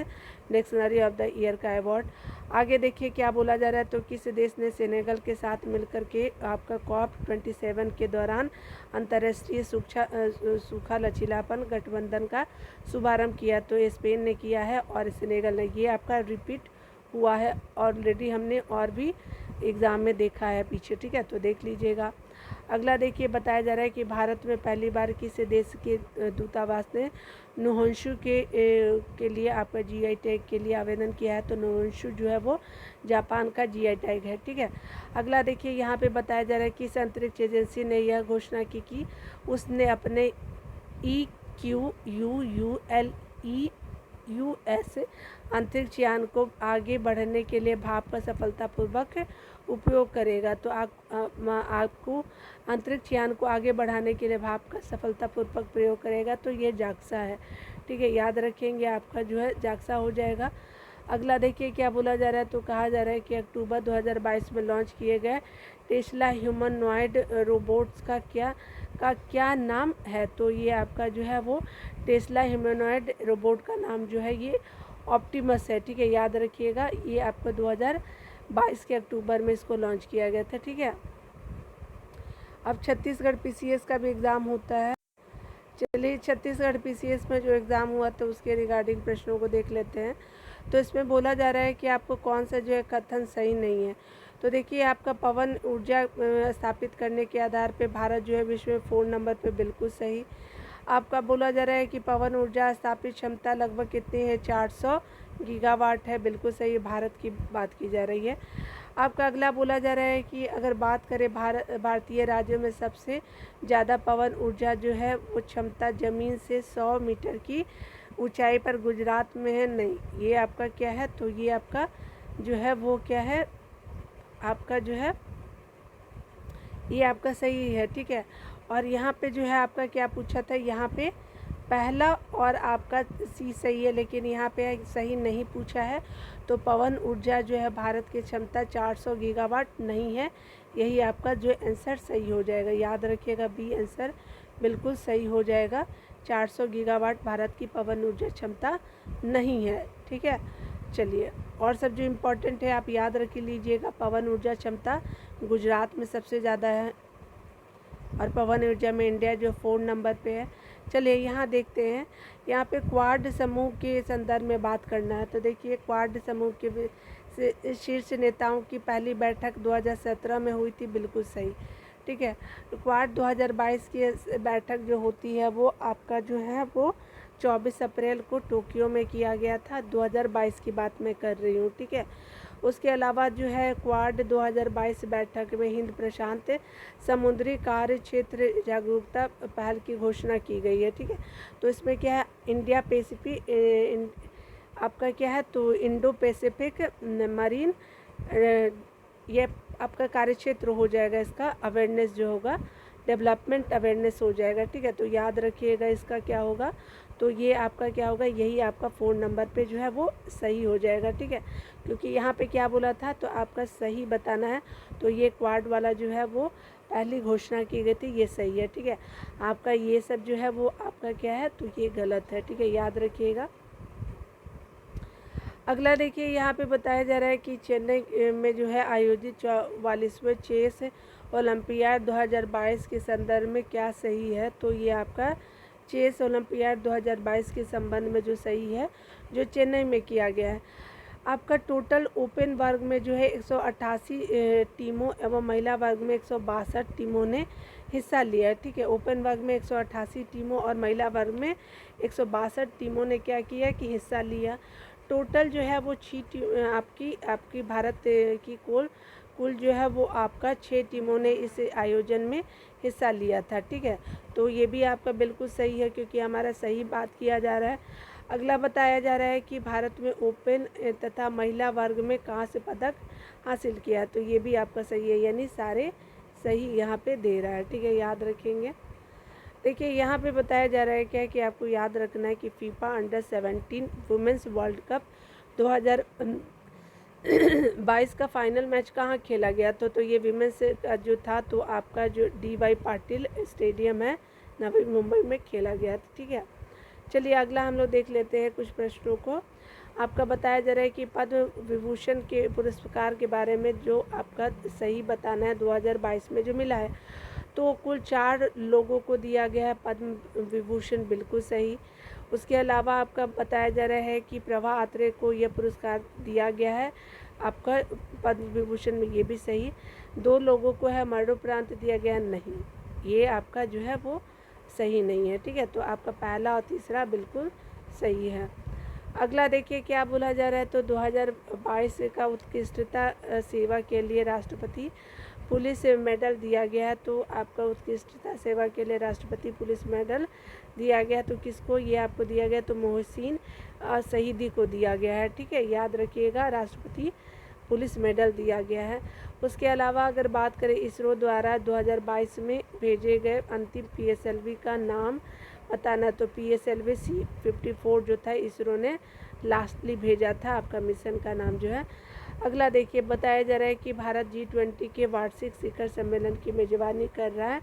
dictionary of the year का अवार्ड। आगे देखिए क्या बोला जा रहा है, तो किस देश ने सेनेगल के साथ मिलकर के आपका COP27 के दौरान अंतर्राष्ट्रीय सूखा लचीलापन गठबंधन का शुभारंभ किया, तो स्पेन ने किया है और सेनेगल ने। ये आपका रिपीट हुआ है ऑलरेडी, हमने और भी एग्ज़ाम में देखा है पीछे, ठीक है, तो देख लीजिएगा। अगला देखिए बताया जा रहा है कि भारत में पहली बार किस देश के दूतावास ने नुहोंशु के लिए आपका GI टैग के लिए आवेदन किया है, तो नुहोंशु जो है वो जापान का GI टैग है, ठीक है। अगला देखिए यहाँ पे बताया जा रहा है कि किस अंतरिक्ष एजेंसी ने यह घोषणा की कि उसने अपने EQUULEUS अंतरिक्ष यान को आगे बढ़ने के लिए भाप का सफलतापूर्वक उपयोग करेगा। तो आपको अंतरिक्ष यान को आगे बढ़ाने के लिए भाप का सफलतापूर्वक प्रयोग करेगा, तो ये जाक्सा है, ठीक है, याद रखेंगे, आपका जो है जाक्सा हो जाएगा। अगला देखिए क्या बोला जा रहा है, तो कहा जा रहा है कि अक्टूबर 2022 में लॉन्च किए गए टेस्ला ह्यूमनॉइड रोबोट्स का क्या नाम है, तो ये आपका जो है वो टेस्ला ह्यूमनॉइड रोबोट का नाम जो है ये ऑप्टिमस है, ठीक है, याद रखिएगा। ये आपका 2022 के अक्टूबर में इसको लॉन्च किया गया था, ठीक है। अब छत्तीसगढ़ PCS का भी एग्ज़ाम होता है। चलिए छत्तीसगढ़ PCS में जो एग्ज़ाम हुआ था उसके रिगार्डिंग प्रश्नों को देख लेते हैं। तो इसमें बोला जा रहा है कि आपको कौन सा जो है कथन सही नहीं है। तो देखिए आपका पवन ऊर्जा स्थापित करने के आधार पे भारत जो है विश्व में 4 नंबर पे, बिल्कुल सही। आपका बोला जा रहा है कि पवन ऊर्जा स्थापित क्षमता लगभग कितनी है, 400 गीगावाट है, बिल्कुल सही, भारत की बात की जा रही है। आपका अगला बोला जा रहा है कि अगर बात करें भारतीय राज्यों में सबसे ज़्यादा पवन ऊर्जा जो है वो क्षमता ज़मीन से 100 मीटर की ऊंचाई पर गुजरात में है, नहीं, ये आपका क्या है, तो ये आपका जो है वो क्या है, आपका जो है ये आपका सही है, ठीक है। और यहाँ पे जो है आपका क्या पूछा था, यहाँ पे पहला और आपका सी सही है, लेकिन यहाँ पे सही नहीं पूछा है। तो पवन ऊर्जा जो है भारत की क्षमता 400 गीगावाट नहीं है, यही आपका जो आंसर सही हो जाएगा, याद रखिएगा, बी आंसर बिल्कुल सही हो जाएगा। 400 गीगावाट भारत की पवन ऊर्जा क्षमता नहीं है, ठीक है। चलिए और सब जो इम्पोर्टेंट है आप याद रख लीजिएगा। पवन ऊर्जा क्षमता गुजरात में सबसे ज़्यादा है और पवन ऊर्जा में इंडिया जो 4 नंबर पे है। चलिए यहाँ देखते हैं, यहाँ पे क्वाड समूह के संदर्भ में बात करना है। तो देखिए क्वाड समूह के शीर्ष नेताओं की पहली बैठक 2017 में हुई थी, बिल्कुल सही, ठीक है। क्वाड 2022 की बैठक जो होती है वो आपका जो है वो 24 अप्रैल को टोक्यो में किया गया था, 2022 की बात मैं कर रही हूँ, ठीक है। उसके अलावा जो है क्वाड 2022 बैठक में हिंद प्रशांत समुद्री कार्य क्षेत्र जागरूकता पहल की घोषणा की गई है, ठीक है। तो इसमें क्या है, इंडिया पैसिफिक आपका क्या है, तो इंडो पैसिफिक मरीन ये आपका कार्य क्षेत्र हो जाएगा, इसका अवेयरनेस जो होगा, डेवलपमेंट अवेयरनेस हो जाएगा, ठीक है। तो याद रखिएगा इसका क्या होगा, तो ये आपका क्या होगा, यही आपका 4 नंबर पे जो है वो सही हो जाएगा, ठीक है। क्योंकि यहाँ पे क्या बोला था, तो आपका सही बताना है। तो ये क्वाड वाला जो है वो पहली घोषणा की गई थी, ये सही है, ठीक है। आपका ये सब जो है वो आपका क्या है, तो ये गलत है, ठीक है, याद रखिएगा। अगला देखिए यहाँ पे बताया जा रहा है कि चेन्नई में जो है आयोजित 44वें चेस ओलंपियाड 2022 के संदर्भ में क्या सही है, तो ये आपका चेस ओलंपियाड 2022 के संबंध में जो सही है, जो चेन्नई में किया गया है। आपका टोटल ओपन वर्ग में जो है 188 टीमों एवं महिला वर्ग में 162 टीमों ने हिस्सा लिया है, ठीक है। ओपन वर्ग में 188 टीमों और महिला वर्ग में 162 टीमों ने क्या किया कि हिस्सा लिया। टोटल जो है वो 6 आपकी भारत की कुल जो है वो आपका 6 टीमों ने इस आयोजन में हिस्सा लिया था, ठीक है। तो ये भी आपका बिल्कुल सही है, क्योंकि हमारा सही बात किया जा रहा है। अगला बताया जा रहा है कि भारत में ओपन तथा महिला वर्ग में कांस्य पदक हासिल किया, तो ये भी आपका सही है, यानी सारे सही यहाँ पे दे रहा है, ठीक है, याद रखेंगे। देखिए यहाँ पे बताया जा रहा है क्या कि आपको याद रखना है कि FIFA under 17 women's world cup 22 का फाइनल मैच कहाँ खेला गया तो ये विमेंस का जो था तो आपका जो DY पाटिल स्टेडियम है नवी मुंबई में खेला गया था। ठीक है, चलिए अगला हम लोग देख लेते हैं कुछ प्रश्नों को। आपका बताया जा रहा है कि पद्म विभूषण के पुरस्कार के बारे में जो आपका सही बताना है 2022 में जो मिला है तो कुल 4 लोगों को दिया गया है पद्म विभूषण, बिल्कुल सही। उसके अलावा आपका बताया जा रहा है कि प्रभा अत्रे को यह पुरस्कार दिया गया है आपका पद्म विभूषण में, ये भी सही। 2 लोगों को है मरणोपरांत दिया गया, नहीं, ये आपका जो है वो सही नहीं है। ठीक है, तो आपका पहला और तीसरा बिल्कुल सही है। अगला देखिए क्या बोला जा रहा है तो 2022 का उत्कृष्टता सेवा के लिए राष्ट्रपति पुलिस मेडल दिया गया है तो आपका उत्कृष्टता सेवा के लिए राष्ट्रपति पुलिस मेडल दिया गया तो किसको, ये आपको दिया गया तो मोहसिन शहीदी को दिया गया है। ठीक है, याद रखिएगा, राष्ट्रपति पुलिस मेडल दिया गया है। उसके अलावा अगर बात करें इसरो द्वारा 2022 में भेजे गए अंतिम PSLV का नाम बताना तो PSLV C-54 जो था इसरो ने लास्टली भेजा था, आपका मिशन का नाम जो है। अगला देखिए बताया जा रहा है कि भारत G20 के वार्षिक शिखर सम्मेलन की मेजबानी कर रहा है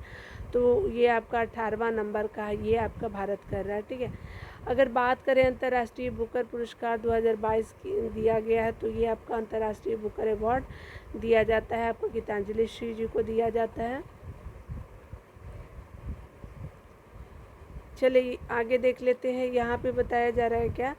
तो ये आपका 18वां नंबर का है, ये आपका भारत कर रहा है। ठीक है, अगर बात करें अंतर्राष्ट्रीय बुकर पुरस्कार 2022 की दिया गया है तो ये आपका अंतर्राष्ट्रीय बुकर अवार्ड दिया जाता है, आपको गीतांजलि श्री जी को दिया जाता है। चलिए आगे देख लेते हैं, यहाँ पे बताया जा रहा है क्या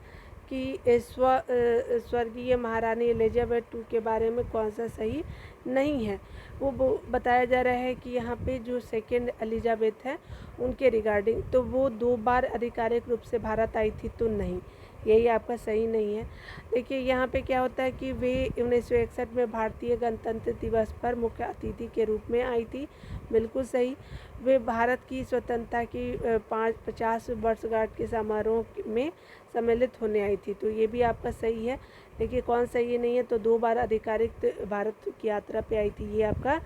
कि स्वर्गीय महारानी एलिजाबेथ II के बारे में कौन सा सही नहीं है। वो बताया जा रहा है कि यहाँ पे जो सेकेंड एलिजाबेथ है उनके रिगार्डिंग तो वो 2 बार आधिकारिक रूप से भारत आई थी तो नहीं, यही आपका सही नहीं है। देखिए यहाँ पे क्या होता है कि वे 1961 में भारतीय गणतंत्र दिवस पर मुख्य अतिथि के रूप में आई थी, बिल्कुल सही। वे भारत की स्वतंत्रता की 50 वर्षगांठ के समारोह में सम्मिलित होने आई थी तो ये भी आपका सही है। देखिए कौन सही नहीं है तो 2 बार आधिकारिक भारत की यात्रा पे आई थी, ये आपका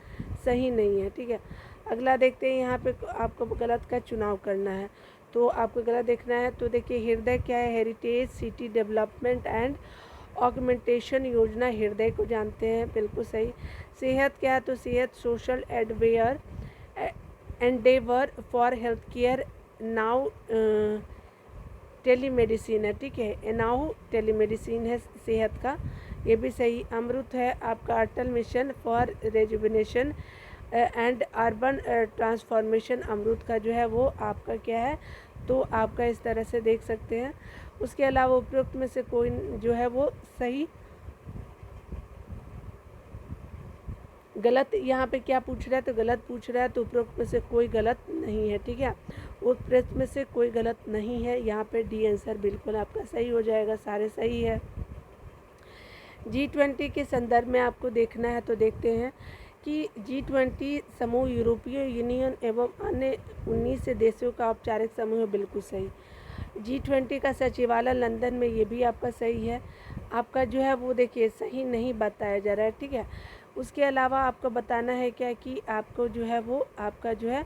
सही नहीं है। ठीक है, अगला देखते हैं, यहाँ पे आपको गलत का चुनाव करना है तो आपको गलत देखना है तो देखिए हृदय क्या है, heritage city development and augmentation योजना, हृदय को जानते हैं, बिल्कुल सही। सेहत क्या है तो सेहत social adware Endeavour for health care now telemedicine है। ठीक है, नाउ टेलीमेडिसिन है सेहत का, ये भी सही। अमृत है आपका Atal mission for rejuvenation and urban transformation, Amrut का जो है वो आपका क्या है तो आपका इस तरह से देख सकते हैं। उसके अलावा उपरोक्त में से कोई जो है वो सही गलत यहाँ पे क्या पूछ रहा है तो गलत पूछ रहा है तो उपरोक्त में से कोई गलत नहीं है। ठीक है, उपरोक्त में से कोई गलत नहीं है, यहाँ पे डी आंसर बिल्कुल आपका सही हो जाएगा, सारे सही है। G20 के संदर्भ में आपको देखना है तो देखते हैं कि G20 समूह यूरोपीय यूनियन एवं अन्य 19 देशों का औपचारिक समूह है, बिल्कुल सही। G20 का सचिवालय लंदन में, ये भी आपका सही है। आपका जो है वो देखिए सही नहीं बताया जा रहा है। ठीक है, उसके अलावा आपको बताना है क्या कि आपको जो है वो आपका जो है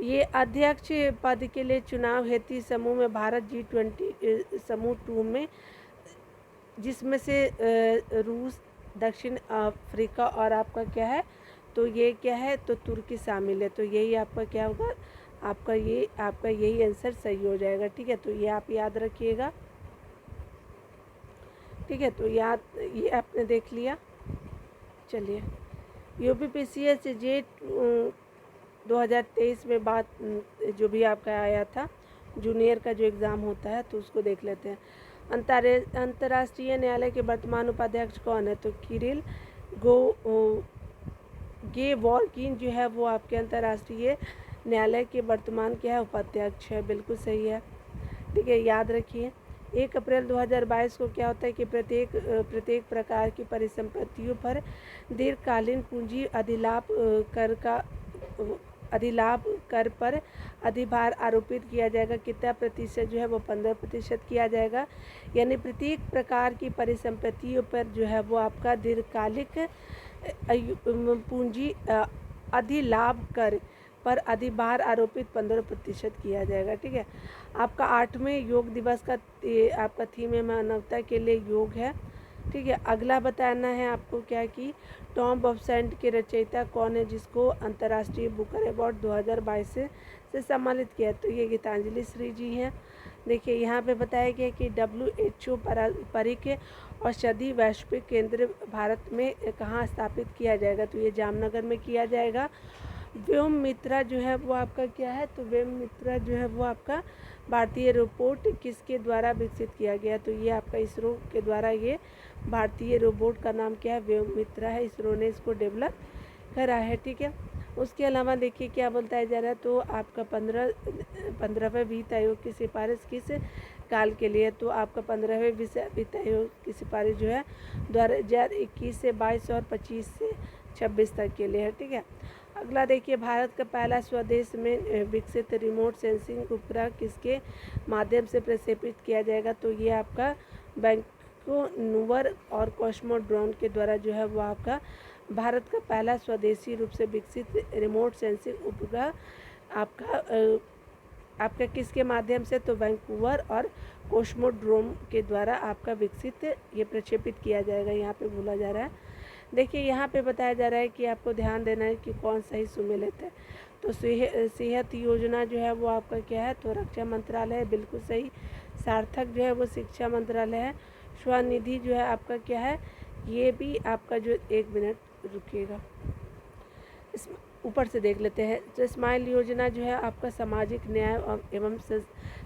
ये अध्यक्ष पद के लिए चुनाव हेतु समूह में भारत G20 समूह 2 में जिसमें से रूस, दक्षिण अफ्रीका और आपका क्या है तो ये क्या है तो तुर्की शामिल है तो यही आपका क्या होगा आपका यही आंसर सही हो जाएगा। ठीक है, तो ये आप याद रखिएगा। ठीक है, तो ये आपने देख लिया। चलिए UPPCS जेट 2023 में बात जो भी आपका आया था जूनियर का जो एग्ज़ाम होता है तो उसको देख लेते हैं। अंतर्राष्ट्रीय न्यायालय के वर्तमान उपाध्यक्ष कौन है तो किरिल गेवोर्गिन जो है वो आपके अंतर्राष्ट्रीय न्यायालय के वर्तमान क्या है उपाध्यक्ष है, बिल्कुल सही है। ठीक है, याद रखिए 1 अप्रैल 2022 को क्या होता है कि प्रत्येक प्रकार की परिसंपत्तियों पर दीर्घकालीन पूंजी अधिलाभ कर पर अधिभार आरोपित किया जाएगा। कितना प्रतिशत जो है वो 15% किया जाएगा, यानी प्रत्येक प्रकार की परिसंपत्तियों पर जो है वो आपका दीर्घकालिक पूंजी अधिलाभ कर पर अधिभार आरोपित 15% किया जाएगा। ठीक है, आपका 8वें योग दिवस का आपका थीम है मानवता के लिए योग है ठीक है। अगला बताना है आपको क्या कि टॉम ऑफ सेंट के रचयिता कौन है जिसको अंतर्राष्ट्रीय बुकर अवार्ड 2022 से सम्मानित किया। तो ये गीतांजलि श्री जी हैं। देखिए यहाँ पे बताया गया कि WHO पारंपरिक औषधि वैश्विक केंद्र भारत में कहाँ स्थापित किया जाएगा। तो ये जामनगर में किया जाएगा। व्योम मित्रा जो है वो आपका क्या है, तो व्योम मित्रा जो है वो आपका भारतीय रोबोट किसके द्वारा विकसित किया गया। तो ये आपका इसरो के द्वारा ये भारतीय रोबोट का नाम क्या है, व्योम मित्रा है। इसरो ने इसको डेवलप करा है। ठीक है। उसके अलावा देखिए क्या बताया जा रहा है, तो आपका 15वें वित्त आयोग की सिफारिश किस काल के लिए। तो आपका 15वें वित्त आयोग की सिफारिश जो है 2021 से 22 और 25 से 26 तक के लिए है। ठीक है। अगला देखिए भारत का पहला स्वदेश में विकसित रिमोट सेंसिंग उपग्रह किसके माध्यम से प्रक्षेपित किया जाएगा। तो ये आपका वैंकूवर और कॉस्मोड्रोन के द्वारा जो है वो आपका भारत का पहला स्वदेशी रूप से विकसित रिमोट सेंसिंग उपग्रह आपका किसके माध्यम से, तो वैंकूवर और कॉस्मोड्रोम के द्वारा आपका विकसित ये प्रक्षेपित किया जाएगा। यहाँ पे बोला जा रहा है। देखिए यहाँ पे बताया जा रहा है कि आपको ध्यान देना है कि कौन सही सुमेलित है। तो सेहत योजना जो है वो आपका क्या है, तो रक्षा मंत्रालय है, बिल्कुल सही। सार्थक जो है वो शिक्षा मंत्रालय है। स्वनिधि जो है आपका क्या है, ये भी आपका जो, एक मिनट रुकिएगा, इस ऊपर से देख लेते हैं। तो स्माइल योजना जो है आपका सामाजिक न्याय एवं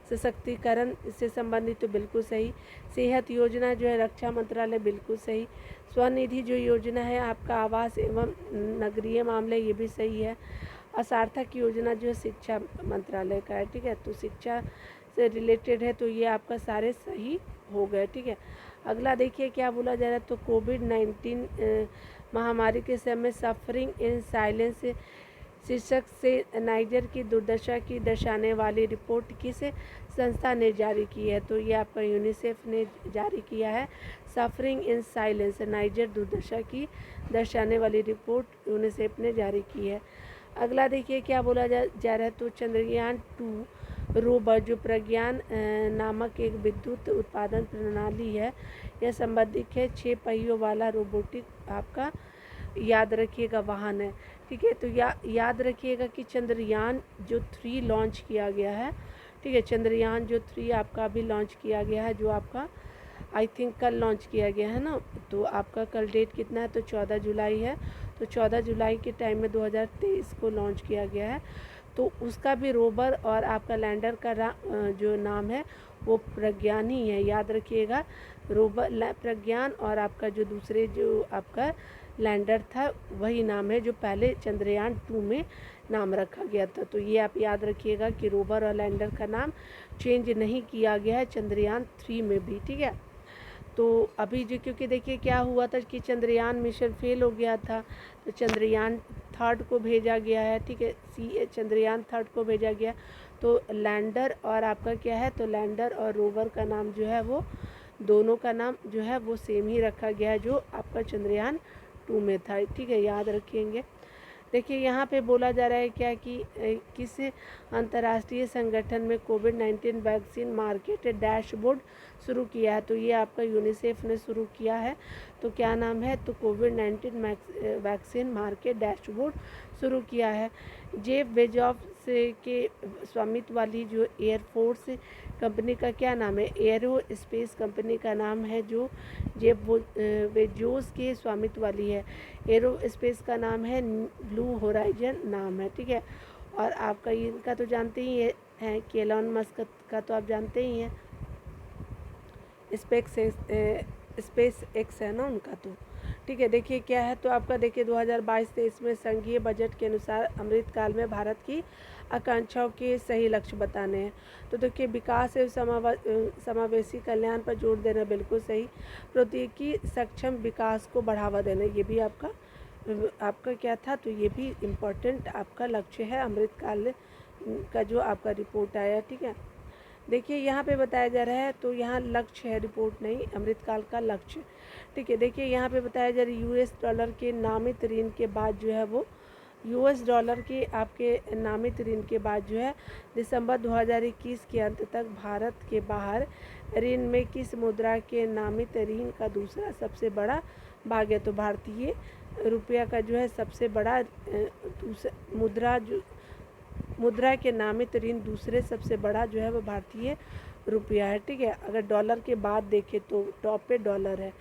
सशक्तिकरण से संबंधित, तो बिल्कुल सही। सेहत योजना जो है रक्षा मंत्रालय, बिल्कुल सही। स्वनिधि जो योजना है आपका आवास एवं नगरीय मामले, ये भी सही है। असार्थक योजना जो है शिक्षा मंत्रालय का है। ठीक है। तो शिक्षा से रिलेटेड है, तो ये आपका सारे सही हो गए। ठीक है। अगला देखिए क्या बोला जा रहा है, तो कोविड-19 महामारी के समय सफरिंग इन साइलेंस शीर्षक से नाइजर की दुर्दशा की दर्शाने वाली रिपोर्ट किस संस्था ने जारी की है। तो ये आपका यूनिसेफ ने जारी किया है। सफरिंग इन साइलेंस नाइजर दुर्दशा की दर्शाने वाली रिपोर्ट यूनिसेफ ने जारी की है। अगला देखिए क्या बोला जा रहा है, तो चंद्रयान-2 रोवर जो प्रज्ञान नामक एक विद्युत उत्पादन प्रणाली है, यह संबंधित है 6 पहियों वाला रोबोटिक आपका याद रखिएगा वाहन है। ठीक है। तो याद रखिएगा कि चंद्रयान जो 3 लॉन्च किया गया है। ठीक है। चंद्रयान जो 3 आपका अभी लॉन्च किया गया है, जो आपका आई थिंक कल लॉन्च किया गया है ना। तो आपका कल डेट कितना है, तो 14 जुलाई है। तो 14 जुलाई के टाइम में 2023 को लॉन्च किया गया है। तो उसका भी रोवर और आपका लैंडर का जो नाम है वो प्रज्ञान ही है, याद रखिएगा। रोवर प्रज्ञान और आपका जो दूसरे जो आपका लैंडर था वही नाम है जो पहले चंद्रयान-2 में नाम रखा गया था। तो ये आप याद रखिएगा कि रोवर और लैंडर का नाम चेंज नहीं किया गया है चंद्रयान-3 में भी। ठीक है। तो अभी जो, क्योंकि देखिए क्या हुआ था कि चंद्रयान मिशन फेल हो गया था, तो चंद्रयान 3 को भेजा गया है। ठीक है। चंद्रयान 3 को भेजा गया। तो लैंडर और आपका क्या है, तो लैंडर और रोवर का नाम जो है वो दोनों का नाम जो है वो सेम ही रखा गया है जो आपका चंद्रयान-2 में था। ठीक है। याद रखेंगे। देखिए यहाँ पे बोला जा रहा है क्या कि किस अंतर्राष्ट्रीय संगठन में कोविड-19 वैक्सीन मार्केट डैशबोर्ड शुरू किया है। तो ये आपका यूनिसेफ ने शुरू किया है। तो क्या नाम है, तो कोविड-19 वैक्सीन मार्केट डैशबोर्ड शुरू किया है। जेफ बेजोस के स्वामित्व वाली जो एयरफोर्स कंपनी का क्या नाम है, एरो स्पेस कंपनी का नाम है जो जेफ बेजोस के स्वामित्व वाली है। एरो स्पेस का नाम है ब्लू होराइजन नाम है। ठीक है। और आपका इनका तो जानते ही है कि एलन मस्क का तो आप जानते ही हैं, स्पेस एक्स है ना उनका। तो ठीक है। देखिए क्या है, तो आपका देखिए 2022-23 में संघीय बजट के अनुसार अमृतकाल में भारत की आकांक्षाओं के सही लक्ष्य बताने हैं। तो देखिए विकास एवं समावेशी कल्याण पर जोर देना, बिल्कुल सही। प्रौद्योगिकी सक्षम विकास को बढ़ावा देना, ये भी आपका क्या था, तो ये भी इम्पोर्टेंट आपका लक्ष्य है अमृतकाल का जो आपका रिपोर्ट आया। ठीक है। देखिए यहाँ पे बताया जा रहा है, तो यहाँ लक्ष्य है, रिपोर्ट नहीं, अमृतकाल का लक्ष्य। ठीक है। देखिए यहाँ पे बताया जा रहा है US डॉलर के नामित ऋण के बाद जो है वो यूएस डॉलर के आपके नामित ऋण के बाद जो है दिसंबर 2021 के अंत तक भारत के बाहर ऋण में किस मुद्रा के नामित ऋण का दूसरा सबसे बड़ा भाग है? तो भारतीय रुपया का जो है सबसे बड़ा मुद्रा के नामित ऋण दूसरे सबसे बड़ा जो है वो भारतीय रुपया है। ठीक है, अगर डॉलर के बाद देखें तो टॉप पे डॉलर है।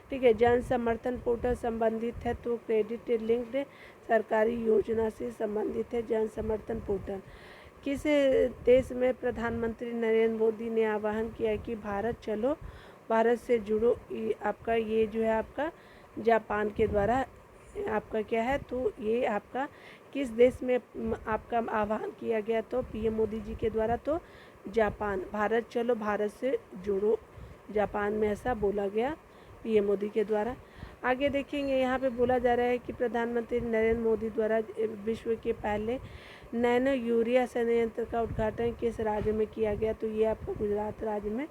ठीक है, जन समर्थन पोर्टल संबंधित है तो क्रेडिट लिंक्ड सरकारी योजना से संबंधित है जन समर्थन पोर्टल। किस देश में प्रधानमंत्री नरेंद्र मोदी ने आह्वान किया कि भारत चलो भारत से जुड़ो? आपका ये जो है आपका जापान के द्वारा आपका क्या है, तो ये आपका किस देश में आपका आह्वान किया गया? तो पीएम मोदी जी के द्वारा तो जापान, भारत चलो भारत से जुड़ो, जापान में ऐसा बोला गया पीएम मोदी के द्वारा। आगे देखेंगे, यहाँ पे बोला जा रहा है कि प्रधानमंत्री नरेंद्र मोदी द्वारा विश्व के पहले नैनो यूरिया संयंत्र का उद्घाटन किस राज्य में किया गया? तो ये आपका गुजरात राज्य में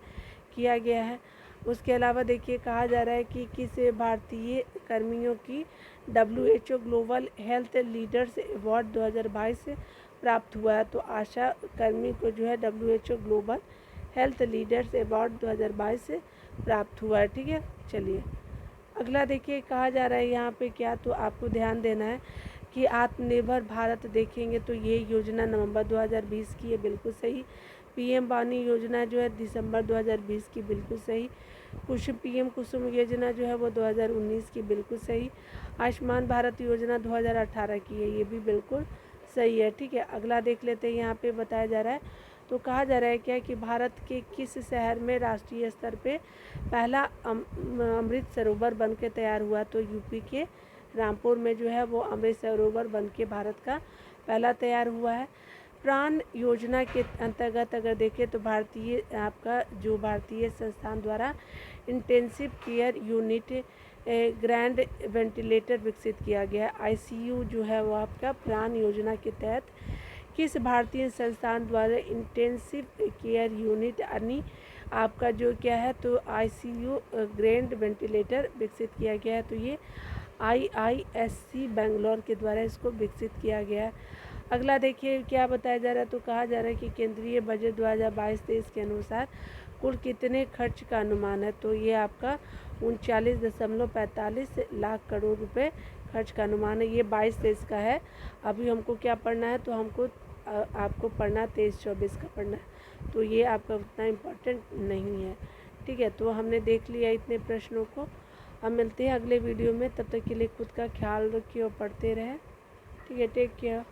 किया गया है। उसके अलावा देखिए, कहा जा रहा है कि किस भारतीय कर्मियों की WHO global health leaders award 2022 प्राप्त हुआ है? तो आशा कर्मी को जो है WHO global health leaders award 2022 से प्राप्त हुआ है। ठीक है, चलिए अगला देखिए, कहा जा रहा है यहाँ पे क्या, तो आपको ध्यान देना है कि आत्मनिर्भर भारत देखेंगे तो ये योजना नवंबर 2020 की है, बिल्कुल सही। पीएम वानी योजना जो है दिसंबर 2020 की, बिल्कुल सही। पीएम कुसुम योजना जो है वो 2019 की, बिल्कुल सही। आयुष्मान भारत योजना 2018 की है, ये भी बिल्कुल सही है। ठीक है, अगला देख लेते हैं। यहाँ पे बताया जा रहा है, तो कहा जा रहा है क्या कि भारत के किस शहर में राष्ट्रीय स्तर पे पहला अमृत सरोवर बन के तैयार हुआ? तो यूपी के रामपुर में जो है वो अमृत सरोवर बन के भारत का पहला तैयार हुआ है। प्राण योजना के अंतर्गत अगर देखें तो भारतीय संस्थान द्वारा intensive care unit grand ventilator विकसित किया गया। ICU जो है वो आपका प्राण योजना के तहत किस भारतीय संस्थान द्वारा इंटेंसिव केयर यूनिट यानी आपका जो क्या है, तो ICU ग्रैंड वेंटिलेटर विकसित किया गया है? तो ये IISc बेंगलोर के द्वारा इसको विकसित किया गया है। अगला देखिए क्या बताया जा रहा है, तो कहा जा रहा है कि केंद्रीय बजट 2022-23 के अनुसार कुल कितने खर्च का अनुमान है? तो ये आपका 39.45 लाख करोड़ रुपए खर्च का अनुमान है। ये 22-23 का है। अभी हमको क्या पढ़ना है, तो हमको आपको पढ़ना 23-24 का पढ़ना है, तो ये आपका उतना इम्पोर्टेंट नहीं है। ठीक है, तो हमने देख लिया इतने प्रश्नों को। हम मिलते हैं अगले वीडियो में, तब तक के लिए खुद का ख्याल रखिए और पढ़ते रहें। ठीक है, टेक केयर।